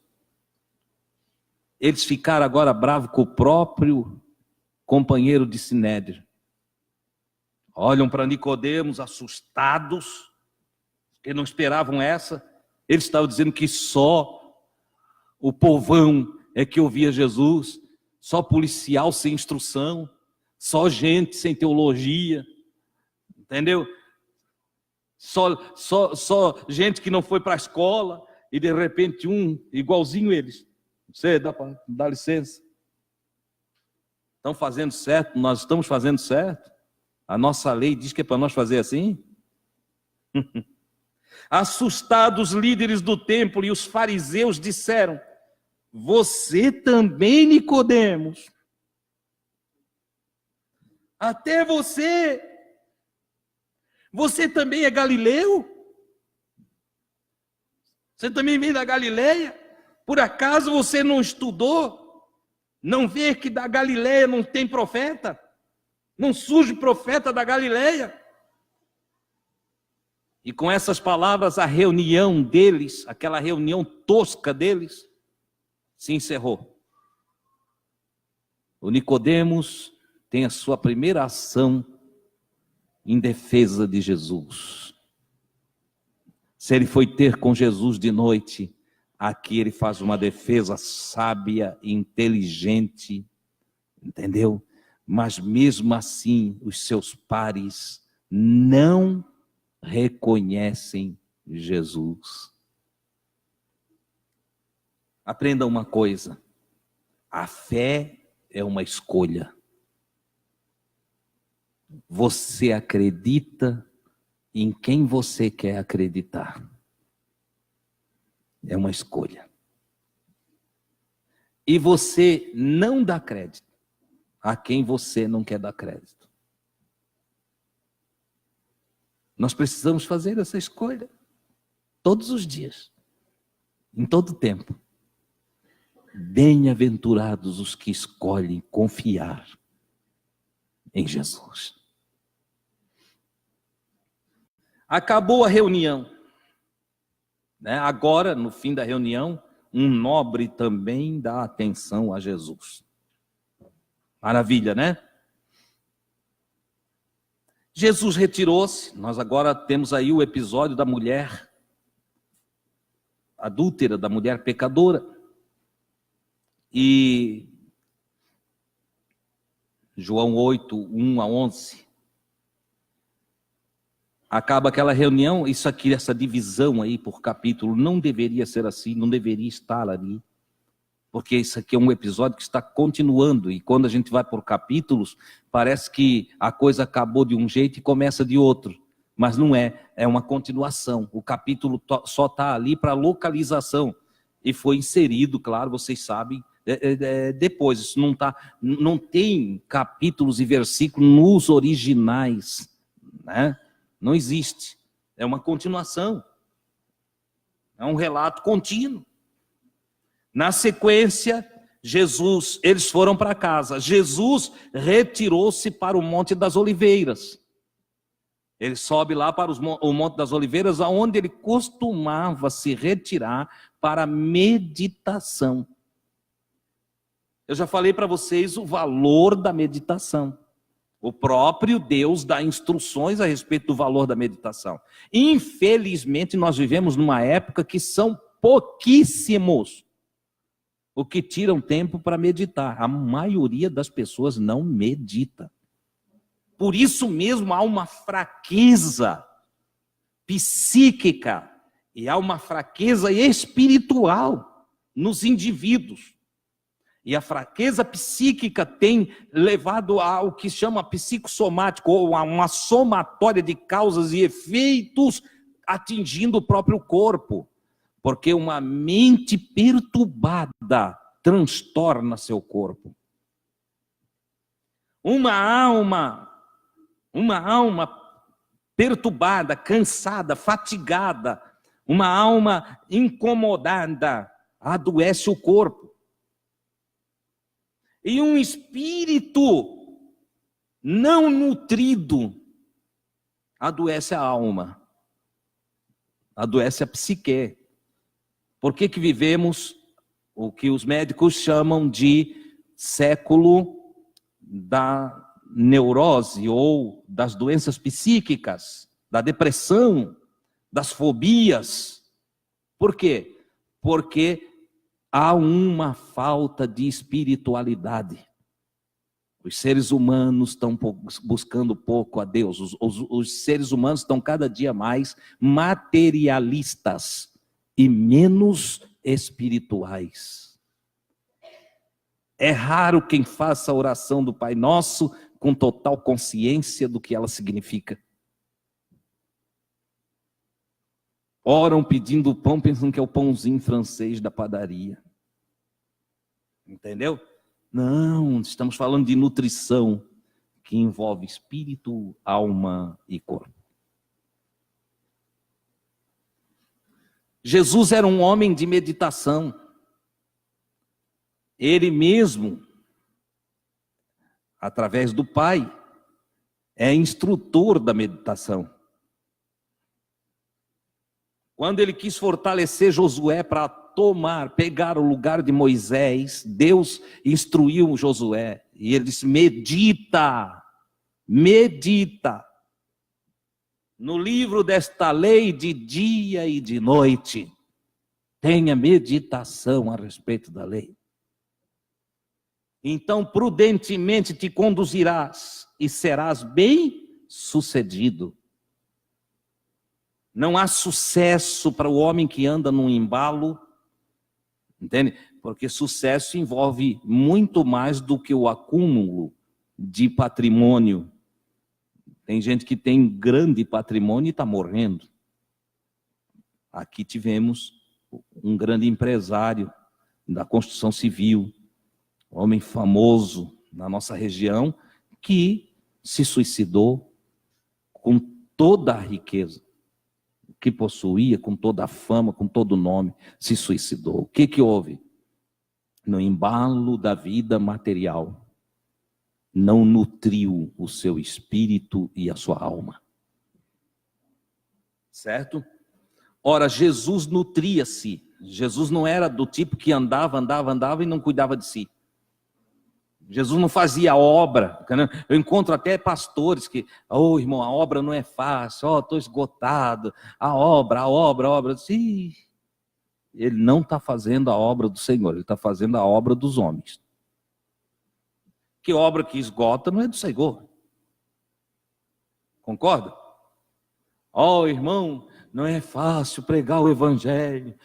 Speaker 1: Eles ficaram agora bravos com o próprio companheiro de Sinédrio. Olham para Nicodemos assustados, que não esperavam essa. Eles estavam dizendo que só o povão é que ouvia Jesus, só policial sem instrução, só gente sem teologia, entendeu? Só gente que não foi para a escola, e de repente igualzinho eles. Você dá licença? Estão fazendo certo? Nós estamos fazendo certo? A nossa lei diz que é para nós fazer assim? Assustados, os líderes do templo e os fariseus disseram, você também, Nicodemos? Até você também é galileu? Você também vem da Galileia? Por acaso você não estudou? Não vê que da Galileia não tem profeta? Não surge profeta da Galileia? E com essas palavras a reunião deles, aquela reunião tosca deles, se encerrou. O Nicodemos tem a sua primeira ação em defesa de Jesus. Se ele foi ter com Jesus de noite, aqui ele faz uma defesa sábia, inteligente, entendeu? mas mesmo assim os seus pares não reconhecem Jesus. Aprenda uma coisa: a fé é uma escolha. Você acredita em quem você quer acreditar. É uma escolha. E você não dá crédito a quem você não quer dar crédito. Nós precisamos fazer essa escolha todos os dias, em todo tempo. Bem-aventurados os que escolhem confiar em Jesus. Acabou a reunião, né? Agora, no fim da reunião, um nobre também dá atenção a Jesus. Maravilha, né? Jesus retirou-se. Nós agora temos aí o episódio da mulher adúltera, da mulher pecadora. E João 8, 1 a 11. Acaba aquela reunião, isso aqui, essa divisão aí por capítulo, não deveria ser assim, não deveria estar ali. Porque isso aqui é um episódio que está continuando, e quando a gente vai por capítulos, parece que a coisa acabou de um jeito e começa de outro. Mas não é, é uma continuação. O capítulo só está ali para localização. E foi inserido, claro, vocês sabem, depois. Isso não tem capítulos e versículos nos originais, né? Não existe. É uma continuação. É um relato contínuo. Na sequência, eles foram para casa. Jesus retirou-se para o Monte das Oliveiras. Ele sobe lá para o Monte das Oliveiras, aonde ele costumava se retirar para meditação. Eu já falei para vocês o valor da meditação. O próprio Deus dá instruções a respeito do valor da meditação. Infelizmente, nós vivemos numa época que são pouquíssimos o que tiram tempo para meditar. A maioria das pessoas não medita. Por isso mesmo há uma fraqueza psíquica e há uma fraqueza espiritual nos indivíduos. E a fraqueza psíquica tem levado ao que chama psicossomático, ou a uma somatória de causas e efeitos atingindo o próprio corpo. Porque uma mente perturbada transtorna seu corpo. Uma alma perturbada, cansada, fatigada, uma alma incomodada, adoece o corpo. E um espírito não nutrido adoece a alma, adoece a psique. Por que vivemos o que os médicos chamam de século da neurose ou das doenças psíquicas, da depressão, das fobias? Por quê? Porque há uma falta de espiritualidade. Os seres humanos estão buscando pouco a Deus. Os seres humanos estão cada dia mais materialistas e menos espirituais. É raro quem faça a oração do Pai Nosso com total consciência do que ela significa. Oram pedindo o pão, pensando que é o pãozinho francês da padaria. Entendeu? Não, estamos falando de nutrição que envolve espírito, alma e corpo. Jesus era um homem de meditação. Ele mesmo, através do Pai, é instrutor da meditação. Quando ele quis fortalecer Josué para pegar o lugar de Moisés, Deus instruiu Josué. E ele disse: medita no livro desta lei de dia e de noite. Tenha meditação a respeito da lei. Então prudentemente te conduzirás e serás bem-sucedido. Não há sucesso para o homem que anda num embalo, entende? Porque sucesso envolve muito mais do que o acúmulo de patrimônio. Tem gente que tem grande patrimônio e está morrendo. Aqui tivemos um grande empresário da construção civil, um homem famoso na nossa região, que se suicidou com toda a riqueza que possuía, com toda a fama, com todo o nome, se suicidou. O que houve? No embalo da vida material, não nutriu o seu espírito e a sua alma. Certo? Ora, Jesus nutria-se. Jesus não era do tipo que andava e não cuidava de si. Jesus não fazia obra. Eu encontro até pastores que, irmão, a obra não é fácil, estou esgotado, a obra. Sim. Ele não está fazendo a obra do Senhor, ele está fazendo a obra dos homens. Que obra que esgota não é do Senhor. Concorda? Irmão, não é fácil pregar o evangelho.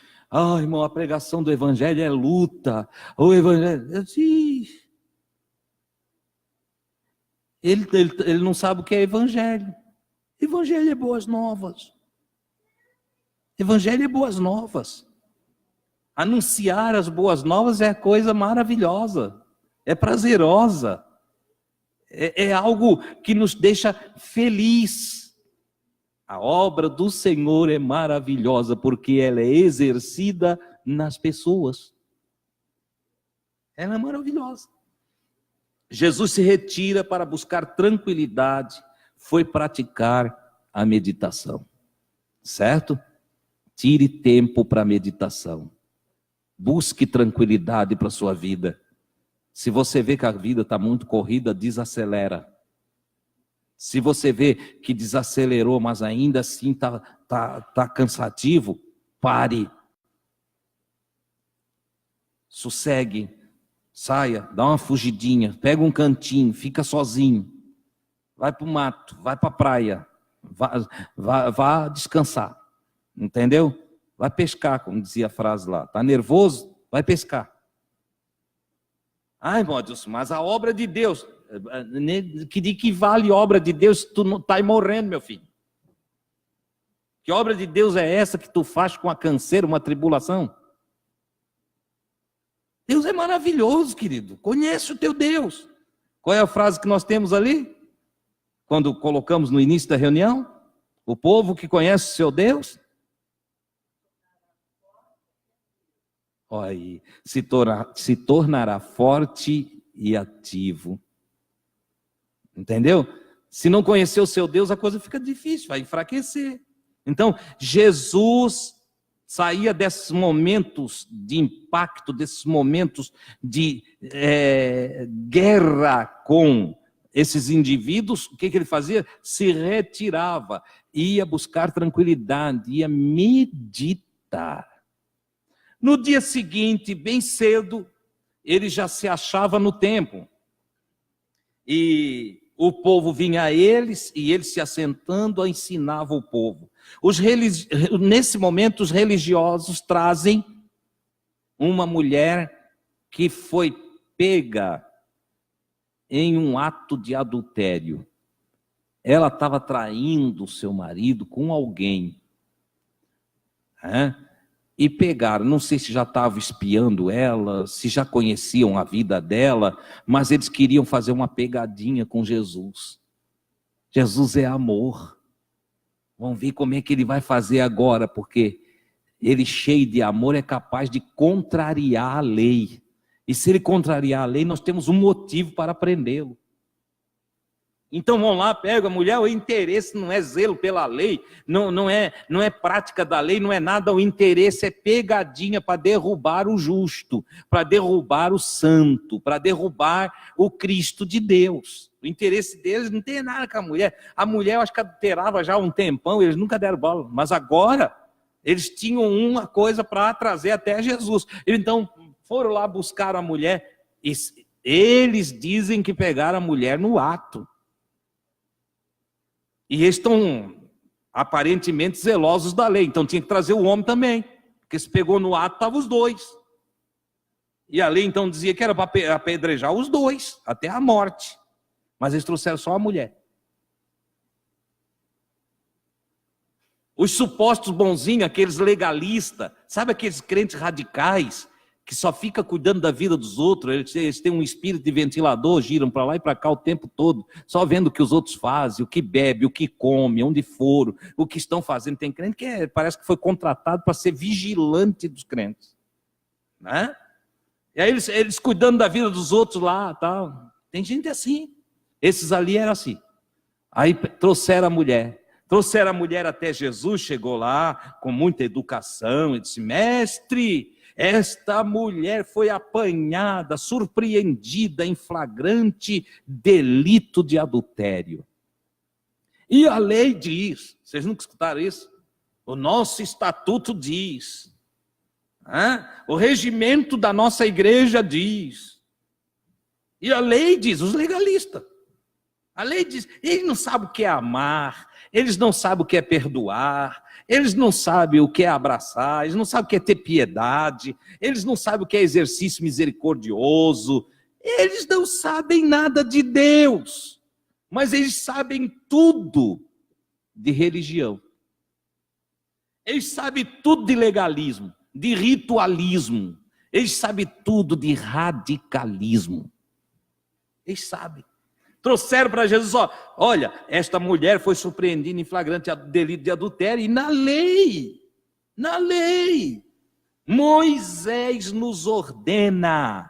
Speaker 1: Irmão, a pregação do evangelho é luta. O evangelho... Sim. Ele não sabe o que é evangelho. Evangelho é boas novas. Evangelho é boas novas. Anunciar as boas novas é coisa maravilhosa. É prazerosa. É algo que nos deixa feliz. A obra do Senhor é maravilhosa porque ela é exercida nas pessoas. Ela é maravilhosa. Jesus se retira para buscar tranquilidade, foi praticar a meditação, certo? Tire tempo para a meditação, busque tranquilidade para a sua vida. Se você vê que a vida está muito corrida, desacelera. Se você vê que desacelerou, mas ainda assim tá cansativo, pare. Sossegue. Saia, dá uma fugidinha, pega um cantinho, fica sozinho. Vai para o mato, vai para a praia. Vá descansar. Entendeu? Vai pescar, como dizia a frase lá. Está nervoso? Vai pescar. Irmão Adilson, mas a obra de Deus... De que vale obra de Deus se tu não está morrendo, meu filho? Que obra de Deus é essa que tu faz com a canseira, uma tribulação? Deus é maravilhoso, querido. Conhece o teu Deus. Qual é a frase que nós temos ali? Quando colocamos no início da reunião? O povo que conhece o seu Deus? Olha aí, se tornará forte e ativo. Entendeu? Se não conhecer o seu Deus, a coisa fica difícil, vai enfraquecer. Então, Jesus saía desses momentos de impacto, desses momentos de guerra com esses indivíduos. O que ele fazia? Se retirava, ia buscar tranquilidade, ia meditar. No dia seguinte, bem cedo, ele já se achava no templo. E o povo vinha a eles, e ele se assentando, ensinava o povo. Nesse momento, os religiosos trazem uma mulher que foi pega em um ato de adultério. Ela estava traindo o seu marido com alguém. E pegaram, não sei se já estavam espiando ela, se já conheciam a vida dela, mas eles queriam fazer uma pegadinha com Jesus. Jesus é amor. Vamos ver como é que ele vai fazer agora, porque ele, cheio de amor, é capaz de contrariar a lei. E se ele contrariar a lei, nós temos um motivo para prendê-lo. Então vão lá, pega a mulher, o interesse não é zelo pela lei, não é prática da lei, não é nada, o interesse é pegadinha para derrubar o justo, para derrubar o santo, para derrubar o Cristo de Deus. O interesse deles não tem nada com a mulher. A mulher, eu acho que adulterava já há um tempão, eles nunca deram bola, mas agora eles tinham uma coisa para trazer até Jesus. Então foram lá buscar a mulher. Eles dizem que pegaram a mulher no ato. E eles estão aparentemente zelosos da lei, então tinha que trazer o homem também, porque se pegou no ato, estavam os dois. E a lei então dizia que era para apedrejar os dois, até a morte. Mas eles trouxeram só a mulher. Os supostos bonzinhos, aqueles legalistas, sabe aqueles crentes radicais, que só fica cuidando da vida dos outros, eles têm um espírito de ventilador, giram para lá e para cá o tempo todo, só vendo o que os outros fazem, o que bebe, o que come, onde foram, o que estão fazendo. Tem crente que parece que foi contratado para ser vigilante dos crentes. Né? E aí eles cuidando da vida dos outros lá, tal. Tem gente assim. Esses ali eram assim. Aí trouxeram a mulher até Jesus, chegou lá com muita educação e disse: mestre, esta mulher foi apanhada, surpreendida em flagrante delito de adultério. E a lei diz, vocês nunca escutaram isso? O nosso estatuto diz, o regimento da nossa igreja diz, e a lei diz, os legalistas, a lei diz, eles não sabem o que é amar, eles não sabem o que é perdoar, eles não sabem o que é abraçar, eles não sabem o que é ter piedade, eles não sabem o que é exercício misericordioso, eles não sabem nada de Deus, mas eles sabem tudo de religião, eles sabem tudo de legalismo, de ritualismo, eles sabem tudo de radicalismo, eles sabem. Trouxeram para Jesus, olha, esta mulher foi surpreendida em flagrante delito de adultério, e na lei, Moisés nos ordena,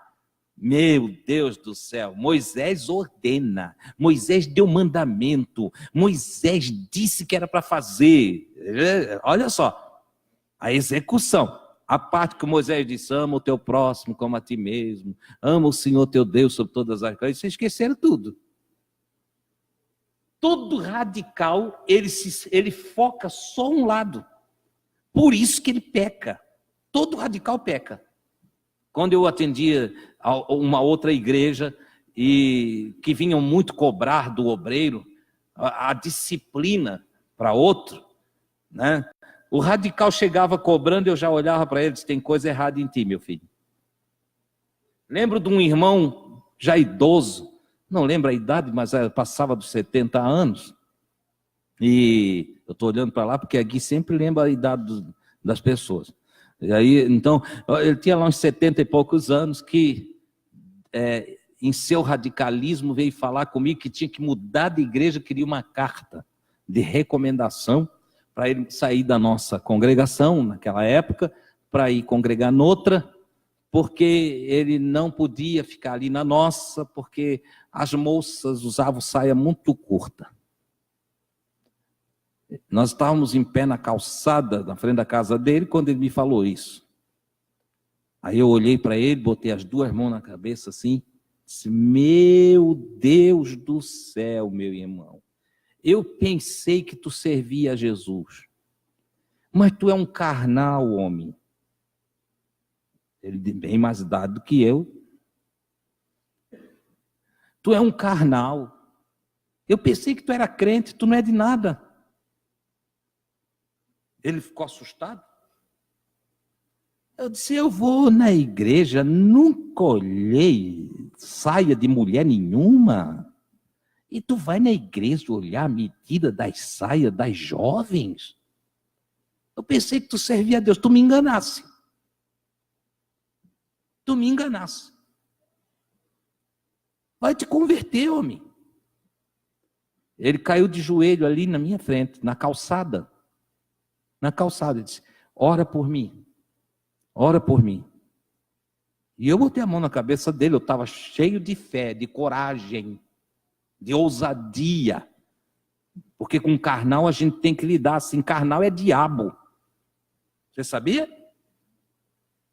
Speaker 1: meu Deus do céu, Moisés ordena, Moisés deu mandamento, Moisés disse que era para fazer, olha só, a execução, a parte que Moisés disse, ama o teu próximo como a ti mesmo, ama o Senhor teu Deus sobre todas as coisas, vocês esqueceram tudo. Todo radical, ele foca só um lado. Por isso que ele peca. Todo radical peca. Quando eu atendia a uma outra igreja, e que vinham muito cobrar do obreiro, a disciplina para outro, né? O radical chegava cobrando, eu já olhava para ele e disse, tem coisa errada em ti, meu filho. Lembro de um irmão já idoso, não lembro a idade, mas passava dos 70 anos, e eu estou olhando para lá, porque aqui sempre lembra a idade das pessoas, e aí, então, ele tinha lá uns 70 e poucos anos, que em seu radicalismo veio falar comigo que tinha que mudar de igreja, queria uma carta de recomendação, para ele sair da nossa congregação, naquela época, para ir congregar noutra, porque ele não podia ficar ali na nossa, porque as moças usavam saia muito curta. Nós estávamos em pé na calçada, na frente da casa dele, quando ele me falou isso. Aí eu olhei para ele, botei as duas mãos na cabeça assim, disse, meu Deus do céu, meu irmão, eu pensei que tu servia a Jesus, mas tu é um carnal, homem. Ele tem bem mais idade do que eu. Tu é um carnal. Eu pensei que tu era crente, tu não é de nada. Ele ficou assustado. Eu disse, eu vou na igreja, nunca olhei saia de mulher nenhuma. E tu vai na igreja olhar a medida das saias das jovens? Eu pensei que tu servia a Deus, tu me enganasse. Tu me enganasse. Vai te converter, homem. Ele caiu de joelho ali na minha frente, na calçada. Na calçada, ele disse, ora por mim. Ora por mim. E eu botei a mão na cabeça dele, eu estava cheio de fé, de coragem, de ousadia. Porque com carnal a gente tem que lidar assim, carnal é diabo. Você sabia?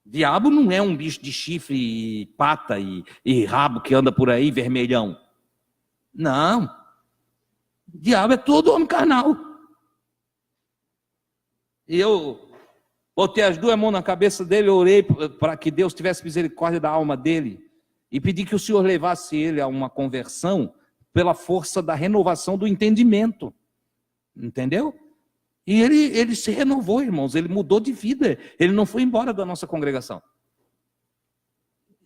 Speaker 1: Diabo não é um bicho de chifre, e pata e rabo que anda por aí vermelhão. Não. Diabo é todo homem carnal. E eu botei as duas mãos na cabeça dele, eu orei para que Deus tivesse misericórdia da alma dele. e pedir que o Senhor levasse ele a uma conversão pela força da renovação do entendimento. Entendeu? E ele se renovou, irmãos, ele mudou de vida, ele não foi embora da nossa congregação.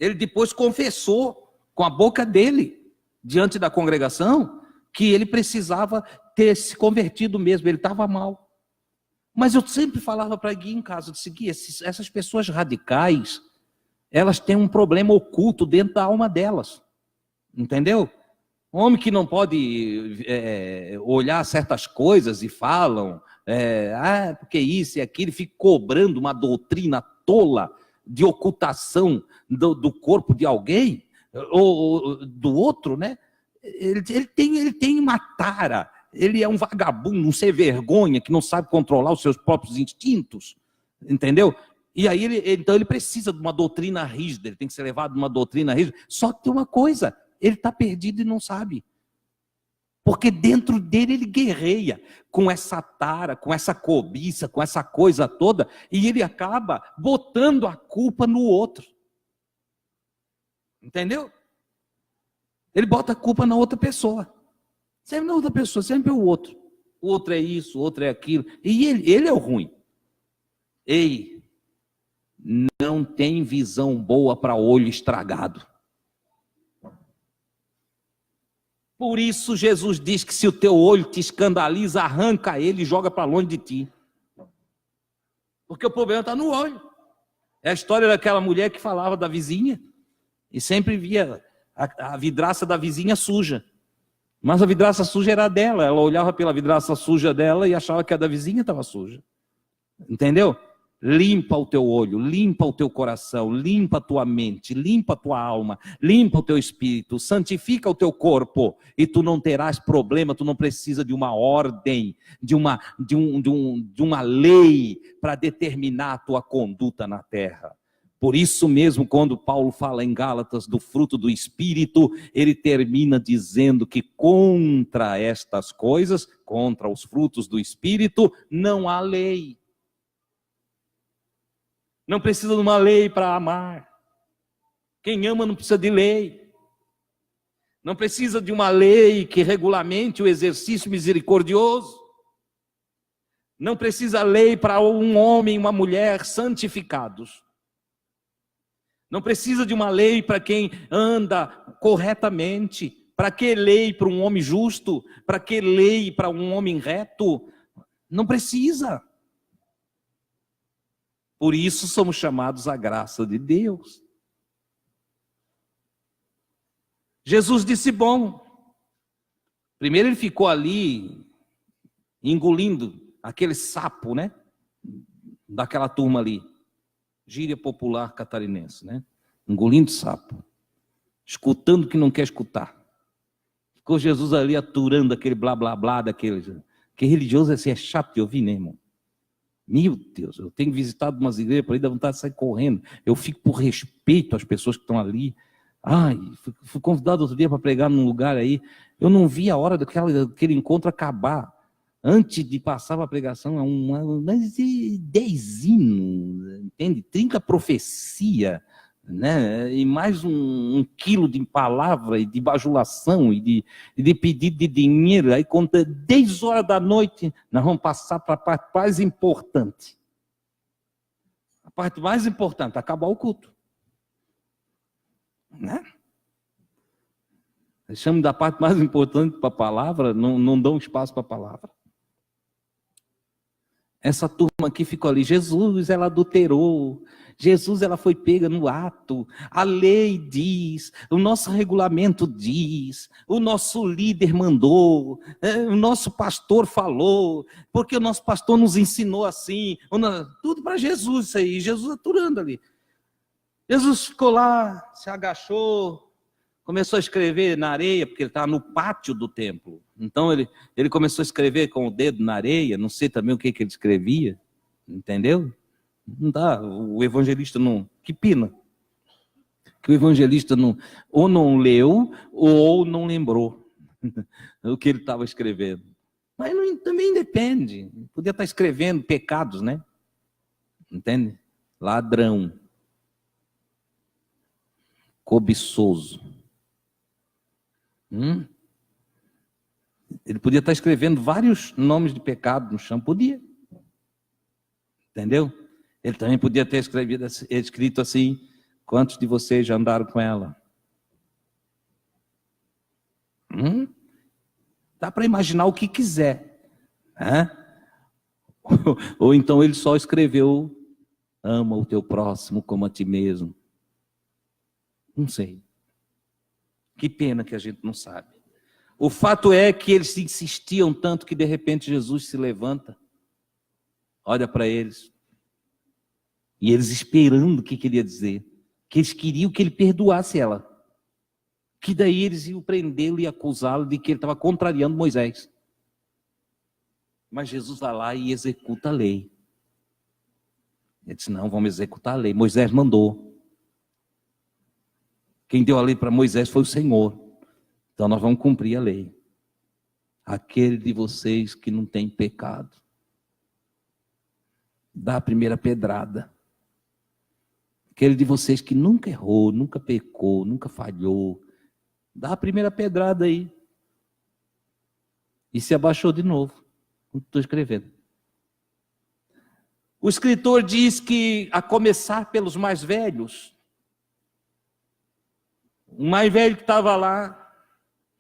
Speaker 1: Ele depois confessou com a boca dele, diante da congregação, que ele precisava ter se convertido mesmo, ele estava mal. Mas eu sempre falava para Gui em casa, eu disse, Gui, essas pessoas radicais, elas têm um problema oculto dentro da alma delas, entendeu? Homem que não pode olhar certas coisas e falam, porque isso e aquilo, fica cobrando uma doutrina tola de ocultação do corpo de alguém, ou do outro, né? Ele tem uma tara, ele é um vagabundo, um sem vergonha, que não sabe controlar os seus próprios instintos, entendeu? E aí, então ele precisa de uma doutrina rígida, ele tem que ser levado de uma doutrina rígida. Só que tem uma coisa, ele está perdido e não sabe. Porque dentro dele ele guerreia com essa tara, com essa cobiça, com essa coisa toda, e ele acaba botando a culpa no outro. Entendeu? Ele bota a culpa na outra pessoa. Sempre na outra pessoa, sempre é o outro. O outro é isso, o outro é aquilo. E ele é o ruim. Ei, não tem visão boa para olho estragado. Por isso Jesus diz que se o teu olho te escandaliza, arranca ele e joga para longe de ti. Porque o problema está no olho. É a história daquela mulher que falava da vizinha e sempre via a vidraça da vizinha suja. Mas a vidraça suja era dela. Ela olhava pela vidraça suja dela e achava que a da vizinha estava suja. Entendeu? Limpa o teu olho, limpa o teu coração, limpa a tua mente, limpa a tua alma, limpa o teu espírito, santifica o teu corpo e tu não terás problema, tu não precisa de uma ordem, de uma lei para determinar a tua conduta na terra. Por isso mesmo, quando Paulo fala em Gálatas do fruto do Espírito, ele termina dizendo que contra estas coisas, contra os frutos do Espírito, não há lei. Não precisa de uma lei para amar. Quem ama não precisa de lei. Não precisa de uma lei que regulamente o exercício misericordioso. Não precisa lei para um homem e uma mulher santificados. Não precisa de uma lei para quem anda corretamente. Para que lei para um homem justo? Para que lei para um homem reto? Não precisa. Por isso somos chamados à graça de Deus. Jesus disse, bom. Primeiro ele ficou ali, engolindo aquele sapo, né? Daquela turma ali. Gíria popular catarinense, né? Engolindo sapo. Escutando o que não quer escutar. Ficou Jesus ali aturando aquele blá blá blá daquele. Que religioso assim, é chato de ouvir, né, irmão? Meu Deus, eu tenho visitado umas igrejas por aí, dá vontade de sair correndo. Eu fico por respeito às pessoas que estão ali. Ai, fui convidado outro dia para pregar num lugar aí. Eu não vi a hora daquele encontro acabar. Antes de passar para a pregação, mas 10 hinos, entende? 30 profecia, né? E mais um quilo de palavra e de bajulação e de pedido de dinheiro. Aí, quando 10 horas da noite, nós vamos passar para a parte mais importante. A parte mais importante, acabar o culto. Né? Eles chamam da parte mais importante para a palavra, não dão espaço para a palavra. Essa turma aqui ficou ali, Jesus, ela adulterou, Jesus, ela foi pega no ato, a lei diz, o nosso regulamento diz, o nosso líder mandou, o nosso pastor falou, porque o nosso pastor nos ensinou assim, tudo para Jesus isso aí, Jesus aturando ali. Jesus ficou lá, se agachou, começou a escrever na areia, porque ele estava no pátio do templo. Então ele começou a escrever com o dedo na areia, não sei também o que ele escrevia, entendeu? Não dá, o evangelista não... Que pena. Que o evangelista ou não leu, ou não lembrou o que ele estava escrevendo. Mas também depende. Podia estar escrevendo pecados, né? Entende? Ladrão. cobiçoso. Ele podia estar escrevendo vários nomes de pecado no chão, podia. Entendeu? Ele também podia ter escrito assim: quantos de vocês já andaram com ela? Dá para imaginar o que quiser. Ou então ele só escreveu: ama o teu próximo como a ti mesmo. Não sei. Que pena que a gente não sabe. O fato é que eles insistiam tanto que de repente Jesus se levanta, olha para eles, e eles esperando o que queria dizer, que eles queriam que ele perdoasse ela, que daí eles iam prendê-lo e acusá-lo de que ele estava contrariando Moisés. Mas Jesus vai lá e executa a lei. Ele disse: não, vamos executar a lei. Moisés mandou. Quem deu a lei para Moisés foi o Senhor. Então nós vamos cumprir a lei. Aquele de vocês que não tem pecado, dá a primeira pedrada. Aquele de vocês que nunca errou, nunca pecou, nunca falhou, dá a primeira pedrada aí. E se abaixou de novo. Estou escrevendo. O escritor diz que, a começar pelos mais velhos, o mais velho que estava lá,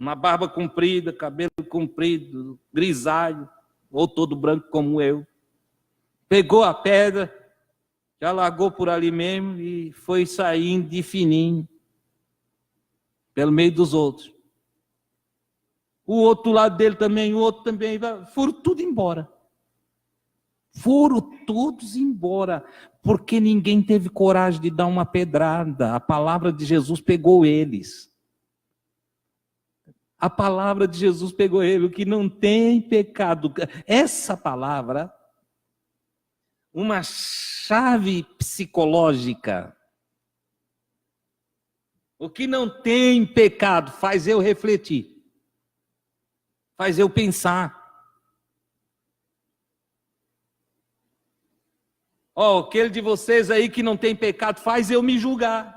Speaker 1: uma barba comprida, cabelo comprido, grisalho, ou todo branco como eu, pegou a pedra, já largou por ali mesmo e foi saindo de fininho, pelo meio dos outros. O outro lado dele também, o outro também, foram tudo embora. Foram todos embora, porque ninguém teve coragem de dar uma pedrada. A palavra de Jesus pegou eles. A palavra de Jesus pegou ele, o que não tem pecado. Essa palavra, uma chave psicológica. O que não tem pecado faz eu refletir, faz eu pensar. Aquele de vocês aí que não tem pecado faz eu me julgar.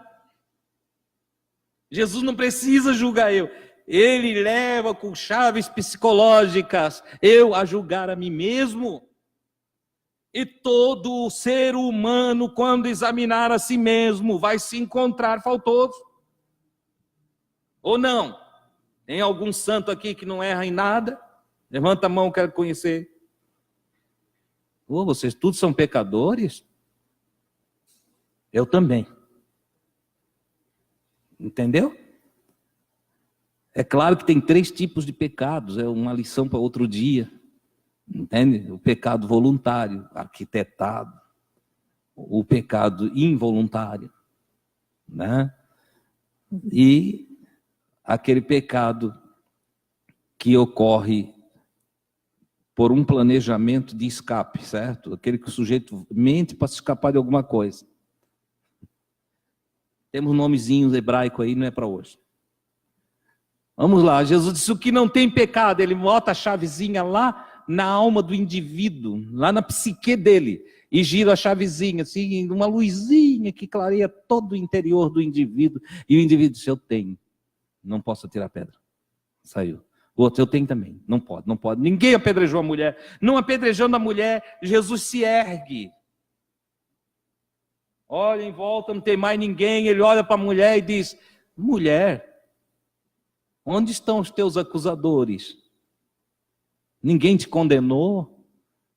Speaker 1: Jesus não precisa julgar eu. Ele leva com chaves psicológicas eu a julgar a mim mesmo. E todo ser humano, quando examinar a si mesmo, vai se encontrar faltoso. Ou não? Tem algum santo aqui que não erra em nada? Levanta a mão, quero conhecer. Vocês todos são pecadores? Eu também. Entendeu? É claro que tem 3 tipos de pecados, é uma lição para outro dia. Entende? O pecado voluntário, arquitetado. O pecado involuntário. Né? E aquele pecado que ocorre por um planejamento de escape, certo? Aquele que o sujeito mente para se escapar de alguma coisa. Temos nomezinhos hebraico aí, não é para hoje. Vamos lá, Jesus disse: o que não tem pecado, ele bota a chavezinha lá na alma do indivíduo, lá na psique dele, e gira a chavezinha, assim, uma luzinha que clareia todo o interior do indivíduo, e o indivíduo diz: eu tenho, não posso tirar a pedra. Saiu. O outro: eu tenho também, não pode, não pode. Ninguém apedrejou a mulher, não apedrejando a mulher, Jesus se ergue. Olha em volta, não tem mais ninguém, ele olha para a mulher e diz: mulher, onde estão os teus acusadores? Ninguém te condenou?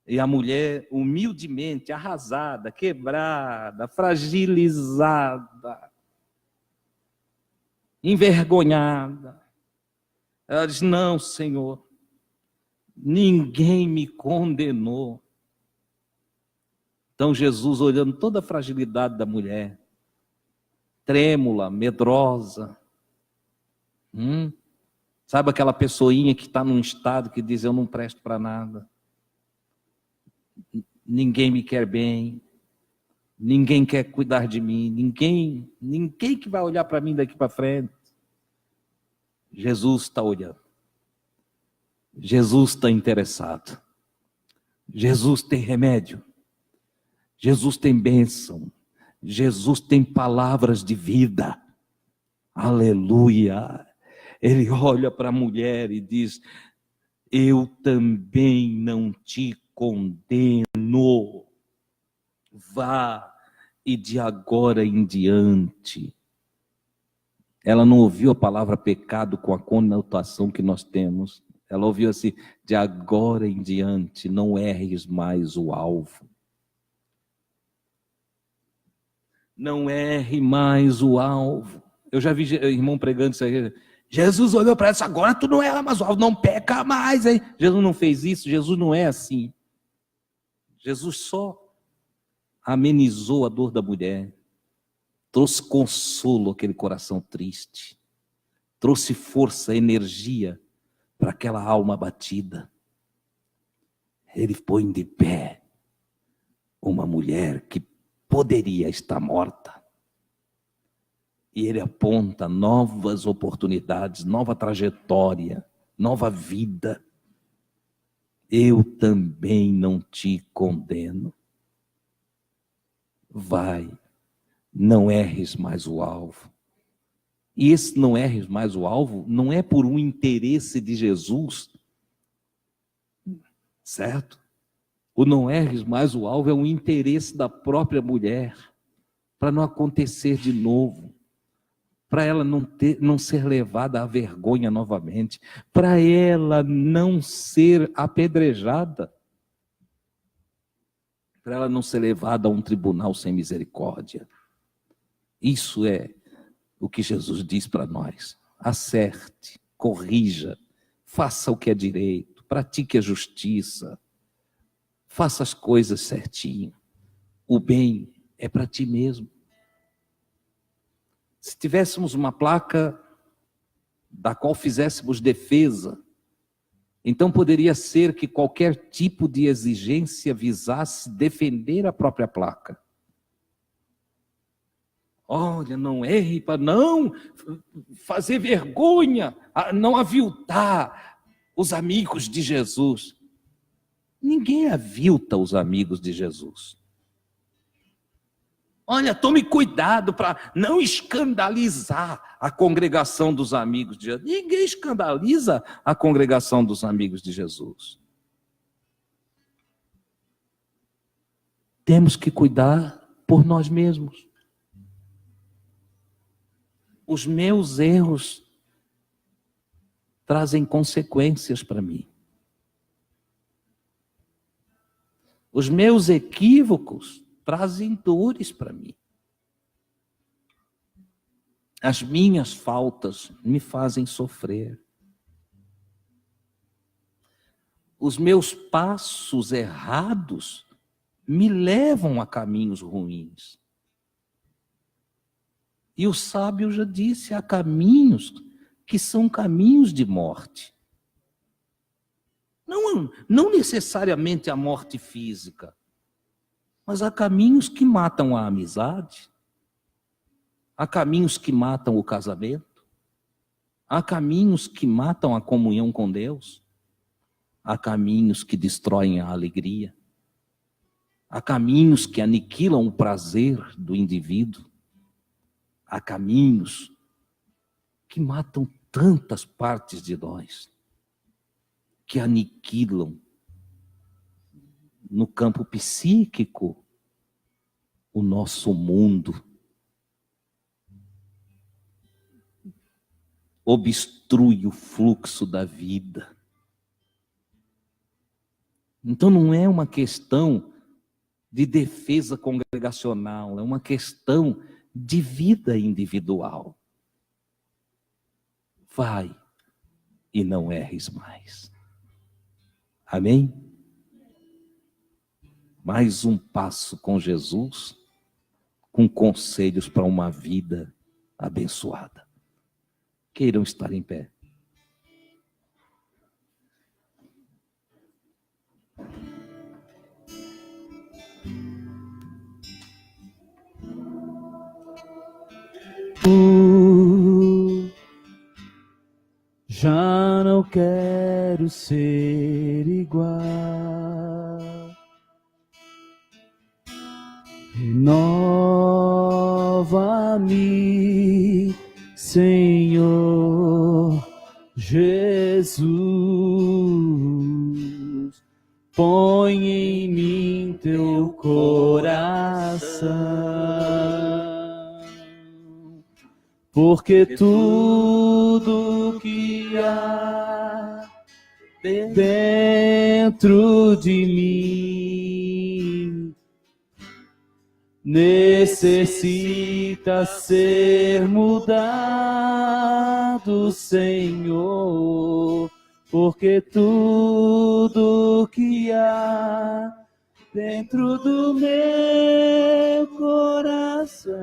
Speaker 1: E a mulher, humildemente, arrasada, quebrada, fragilizada, envergonhada, ela diz: não, Senhor, ninguém me condenou. Então Jesus, olhando toda a fragilidade da mulher, trêmula, medrosa, sabe aquela pessoinha que está num estado que diz: eu não presto para nada, ninguém me quer bem, ninguém quer cuidar de mim, ninguém que vai olhar para mim daqui para frente. Jesus está olhando, Jesus está interessado, Jesus tem remédio, Jesus tem bênção, Jesus tem palavras de vida. Aleluia! Ele olha para a mulher e diz: eu também não te condeno. Vá, e de agora em diante. Ela não ouviu a palavra pecado com a conotação que nós temos. Ela ouviu assim: de agora em diante, não erres mais o alvo. Não erre mais o alvo. Eu já vi irmão pregando isso aí. Jesus olhou para ela: agora tu não erra mais o alvo, não peca mais, hein? Jesus não fez isso, Jesus não é assim. Jesus só amenizou a dor da mulher, trouxe consolo àquele coração triste, trouxe força, energia para aquela alma abatida. Ele põe de pé uma mulher que poderia estar morta. E ele aponta novas oportunidades, nova trajetória, nova vida. Eu também não te condeno. Vai, não erres mais o alvo. E esse não erres mais o alvo não é por um interesse de Jesus, certo? O não erres mais o alvo é um interesse da própria mulher, para não acontecer de novo, para ela não ser levada à vergonha novamente, para ela não ser apedrejada, para ela não ser levada a um tribunal sem misericórdia. Isso é o que Jesus diz para nós: acerte, corrija, faça o que é direito, pratique a justiça, faça as coisas certinho. O bem é para ti mesmo. Se tivéssemos uma placa da qual fizéssemos defesa, então poderia ser que qualquer tipo de exigência visasse defender a própria placa. Olha, não erre para não fazer vergonha, não aviltar os amigos de Jesus. Ninguém avilta os amigos de Jesus. Olha, tome cuidado para não escandalizar a congregação dos amigos de Jesus. Ninguém escandaliza a congregação dos amigos de Jesus. Temos que cuidar por nós mesmos. Os meus erros trazem consequências para mim. Os meus equívocos trazem dores para mim. As minhas faltas me fazem sofrer. Os meus passos errados me levam a caminhos ruins. E o sábio já disse: há caminhos que são caminhos de morte. Não necessariamente a morte física, mas há caminhos que matam a amizade, há caminhos que matam o casamento, há caminhos que matam a comunhão com Deus, há caminhos que destroem a alegria, há caminhos que aniquilam o prazer do indivíduo, há caminhos que matam tantas partes de nós, que aniquilam no campo psíquico o nosso mundo, obstrui o fluxo da vida. Então não é uma questão de defesa congregacional, é uma questão de vida individual. Vai e não erres mais. Amém? Mais um passo com Jesus, com conselhos para uma vida abençoada. Queiram estar em pé.
Speaker 2: Já não quero ser igual. Renova-me, Senhor Jesus, põe em mim teu coração, porque tudo que há dentro de mim necessita ser mudado, Senhor, porque tudo que há dentro do meu coração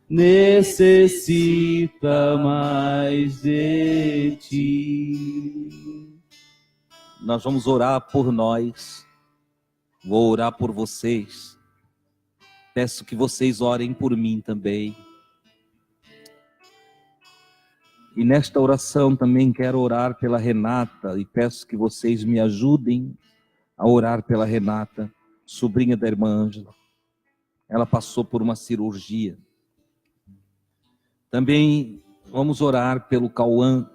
Speaker 2: necessita mais de ti.
Speaker 1: Nós vamos orar por nós. Vou orar por vocês. Peço que vocês orem por mim também. E nesta oração também quero orar pela Renata e peço que vocês me ajudem a orar pela Renata, sobrinha da irmã Ângela. Ela passou por uma cirurgia. Também vamos orar pelo Cauã,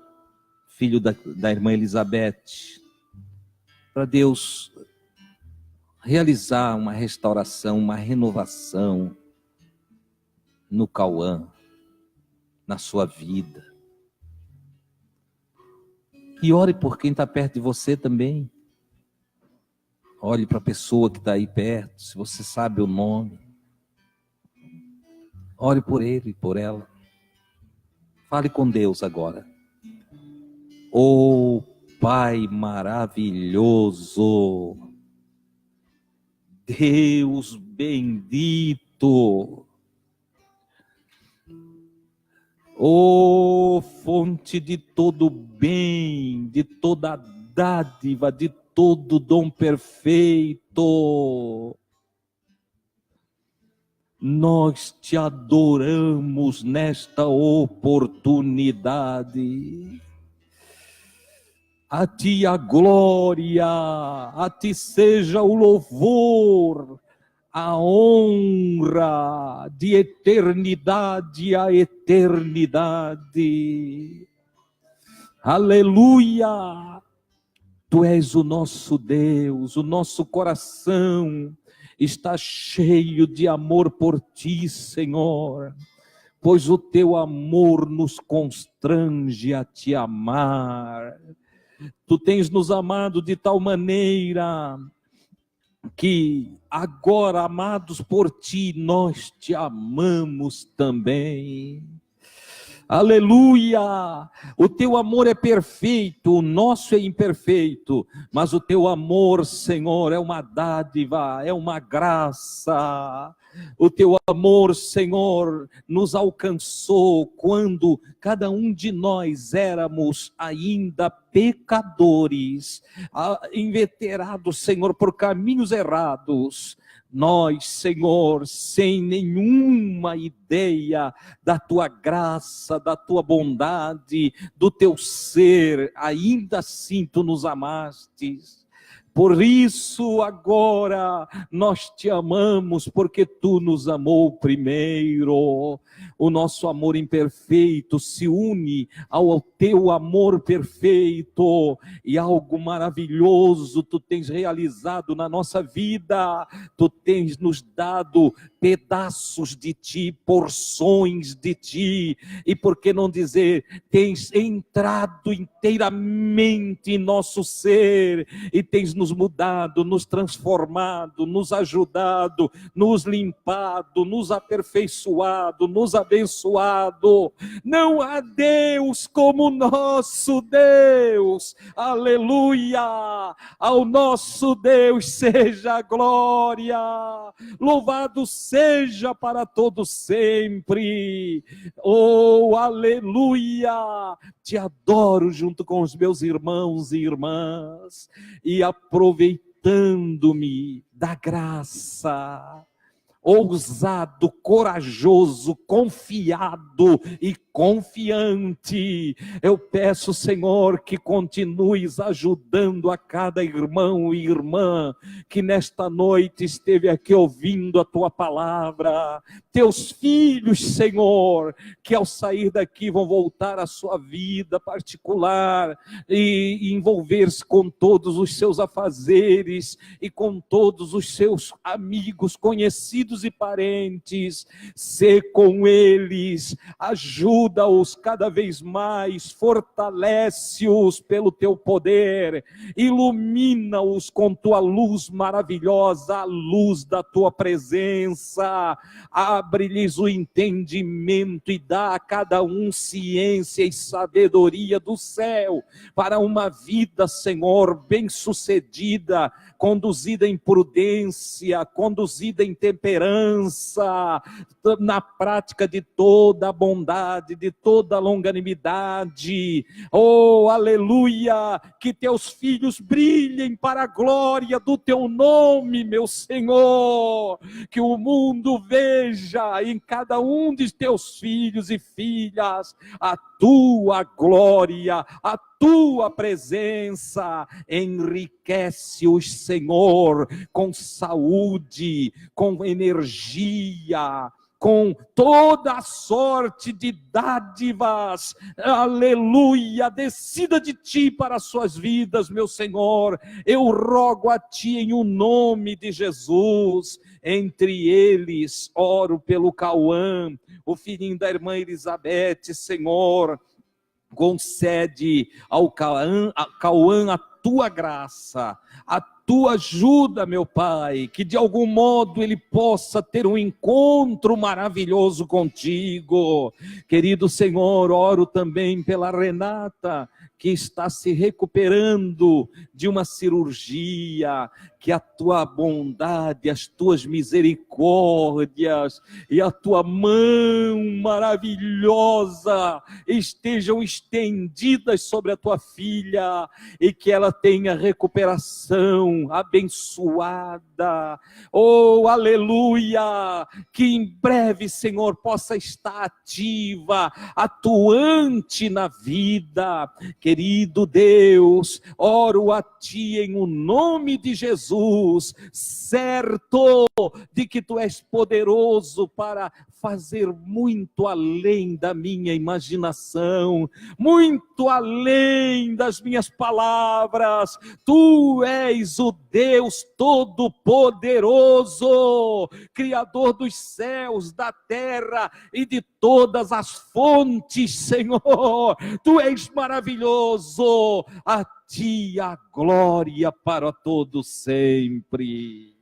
Speaker 1: filho da irmã Elizabeth, para Deus realizar uma restauração, uma renovação no Cauã, na sua vida. E ore por quem está perto de você também. Olhe para a pessoa que está aí perto, se você sabe o nome. Ore por ele e por ela. Fale com Deus agora. Oh, Pai maravilhoso, Deus bendito, oh, fonte de todo bem, de toda dádiva, de todo dom perfeito, nós te adoramos nesta oportunidade. A ti a glória, a ti seja o louvor, a honra de eternidade a eternidade. Aleluia! Tu és o nosso Deus, o nosso coração está cheio de amor por ti, Senhor, pois o teu amor nos constrange a te amar. Tu tens nos amado de tal maneira que agora, amados por ti, nós te amamos também. Aleluia! O teu amor é perfeito, o nosso é imperfeito, mas o teu amor, Senhor, é uma dádiva, é uma graça. O teu amor, Senhor, nos alcançou quando cada um de nós éramos ainda pecadores, inveterados, Senhor, por caminhos errados. Nós, Senhor, sem nenhuma ideia da tua graça, da tua bondade, do teu ser, ainda assim tu nos amastes. Por isso agora nós te amamos, porque tu nos amou primeiro. O nosso amor imperfeito se une ao teu amor perfeito, e algo maravilhoso tu tens realizado na nossa vida. Tu tens nos dado pedaços de ti, porções de ti, e por que não dizer, tens entrado inteiramente em nosso ser, e tens nos mudado, nos transformado, nos ajudado, nos limpado, nos aperfeiçoado, nos abençoado. Não há Deus como nosso Deus. Aleluia! Ao nosso Deus seja a glória. Louvado seja para todo sempre. Oh, aleluia! Te adoro junto com os meus irmãos e irmãs, e aproveitando-me da graça, ousado, corajoso, confiado e confiante. Eu peço, Senhor, que continues ajudando a cada irmão e irmã que nesta noite esteve aqui ouvindo a tua palavra. Teus filhos, Senhor, que ao sair daqui vão voltar à sua vida particular e envolver-se com todos os seus afazeres e com todos os seus amigos, conhecidos e parentes. Sê com eles, ajuda-os cada vez mais, fortalece-os pelo teu poder, ilumina-os com tua luz maravilhosa, a luz da tua presença. Abre-lhes o entendimento e dá a cada um ciência e sabedoria do céu para uma vida, Senhor, bem-sucedida, conduzida em prudência, conduzida em temperança, na prática de toda a bondade, de toda a longanimidade. Oh, aleluia! Que teus filhos brilhem para a glória do teu nome, meu Senhor. Que o mundo veja em cada um de teus filhos e filhas a tua glória, a tua presença. Enriquece-os, Senhor, com saúde, com energia, com toda a sorte de dádivas, aleluia, descida de ti para as suas vidas, meu Senhor. Eu rogo a ti em o nome de Jesus. Entre eles, oro pelo Cauã, o filhinho da irmã Elizabeth, Senhor. Concede ao Cauã a tua graça, a tua ajuda, meu Pai, que de algum modo ele possa ter um encontro maravilhoso contigo. Querido Senhor, oro também pela Renata, que está se recuperando de uma cirurgia. Que a tua bondade, as tuas misericórdias e a tua mão maravilhosa estejam estendidas sobre a tua filha e que ela tenha recuperação abençoada. Oh, aleluia! Que em breve, Senhor, possa estar ativa, atuante na vida. Querido Deus, oro a ti em o nome de Jesus, certo de que tu és poderoso para fazer muito além da minha imaginação, muito além das minhas palavras. Tu és o Deus Todo-Poderoso, Criador dos céus, da terra e de todas as fontes, Senhor. Tu és maravilhoso. A ti a glória para todos sempre.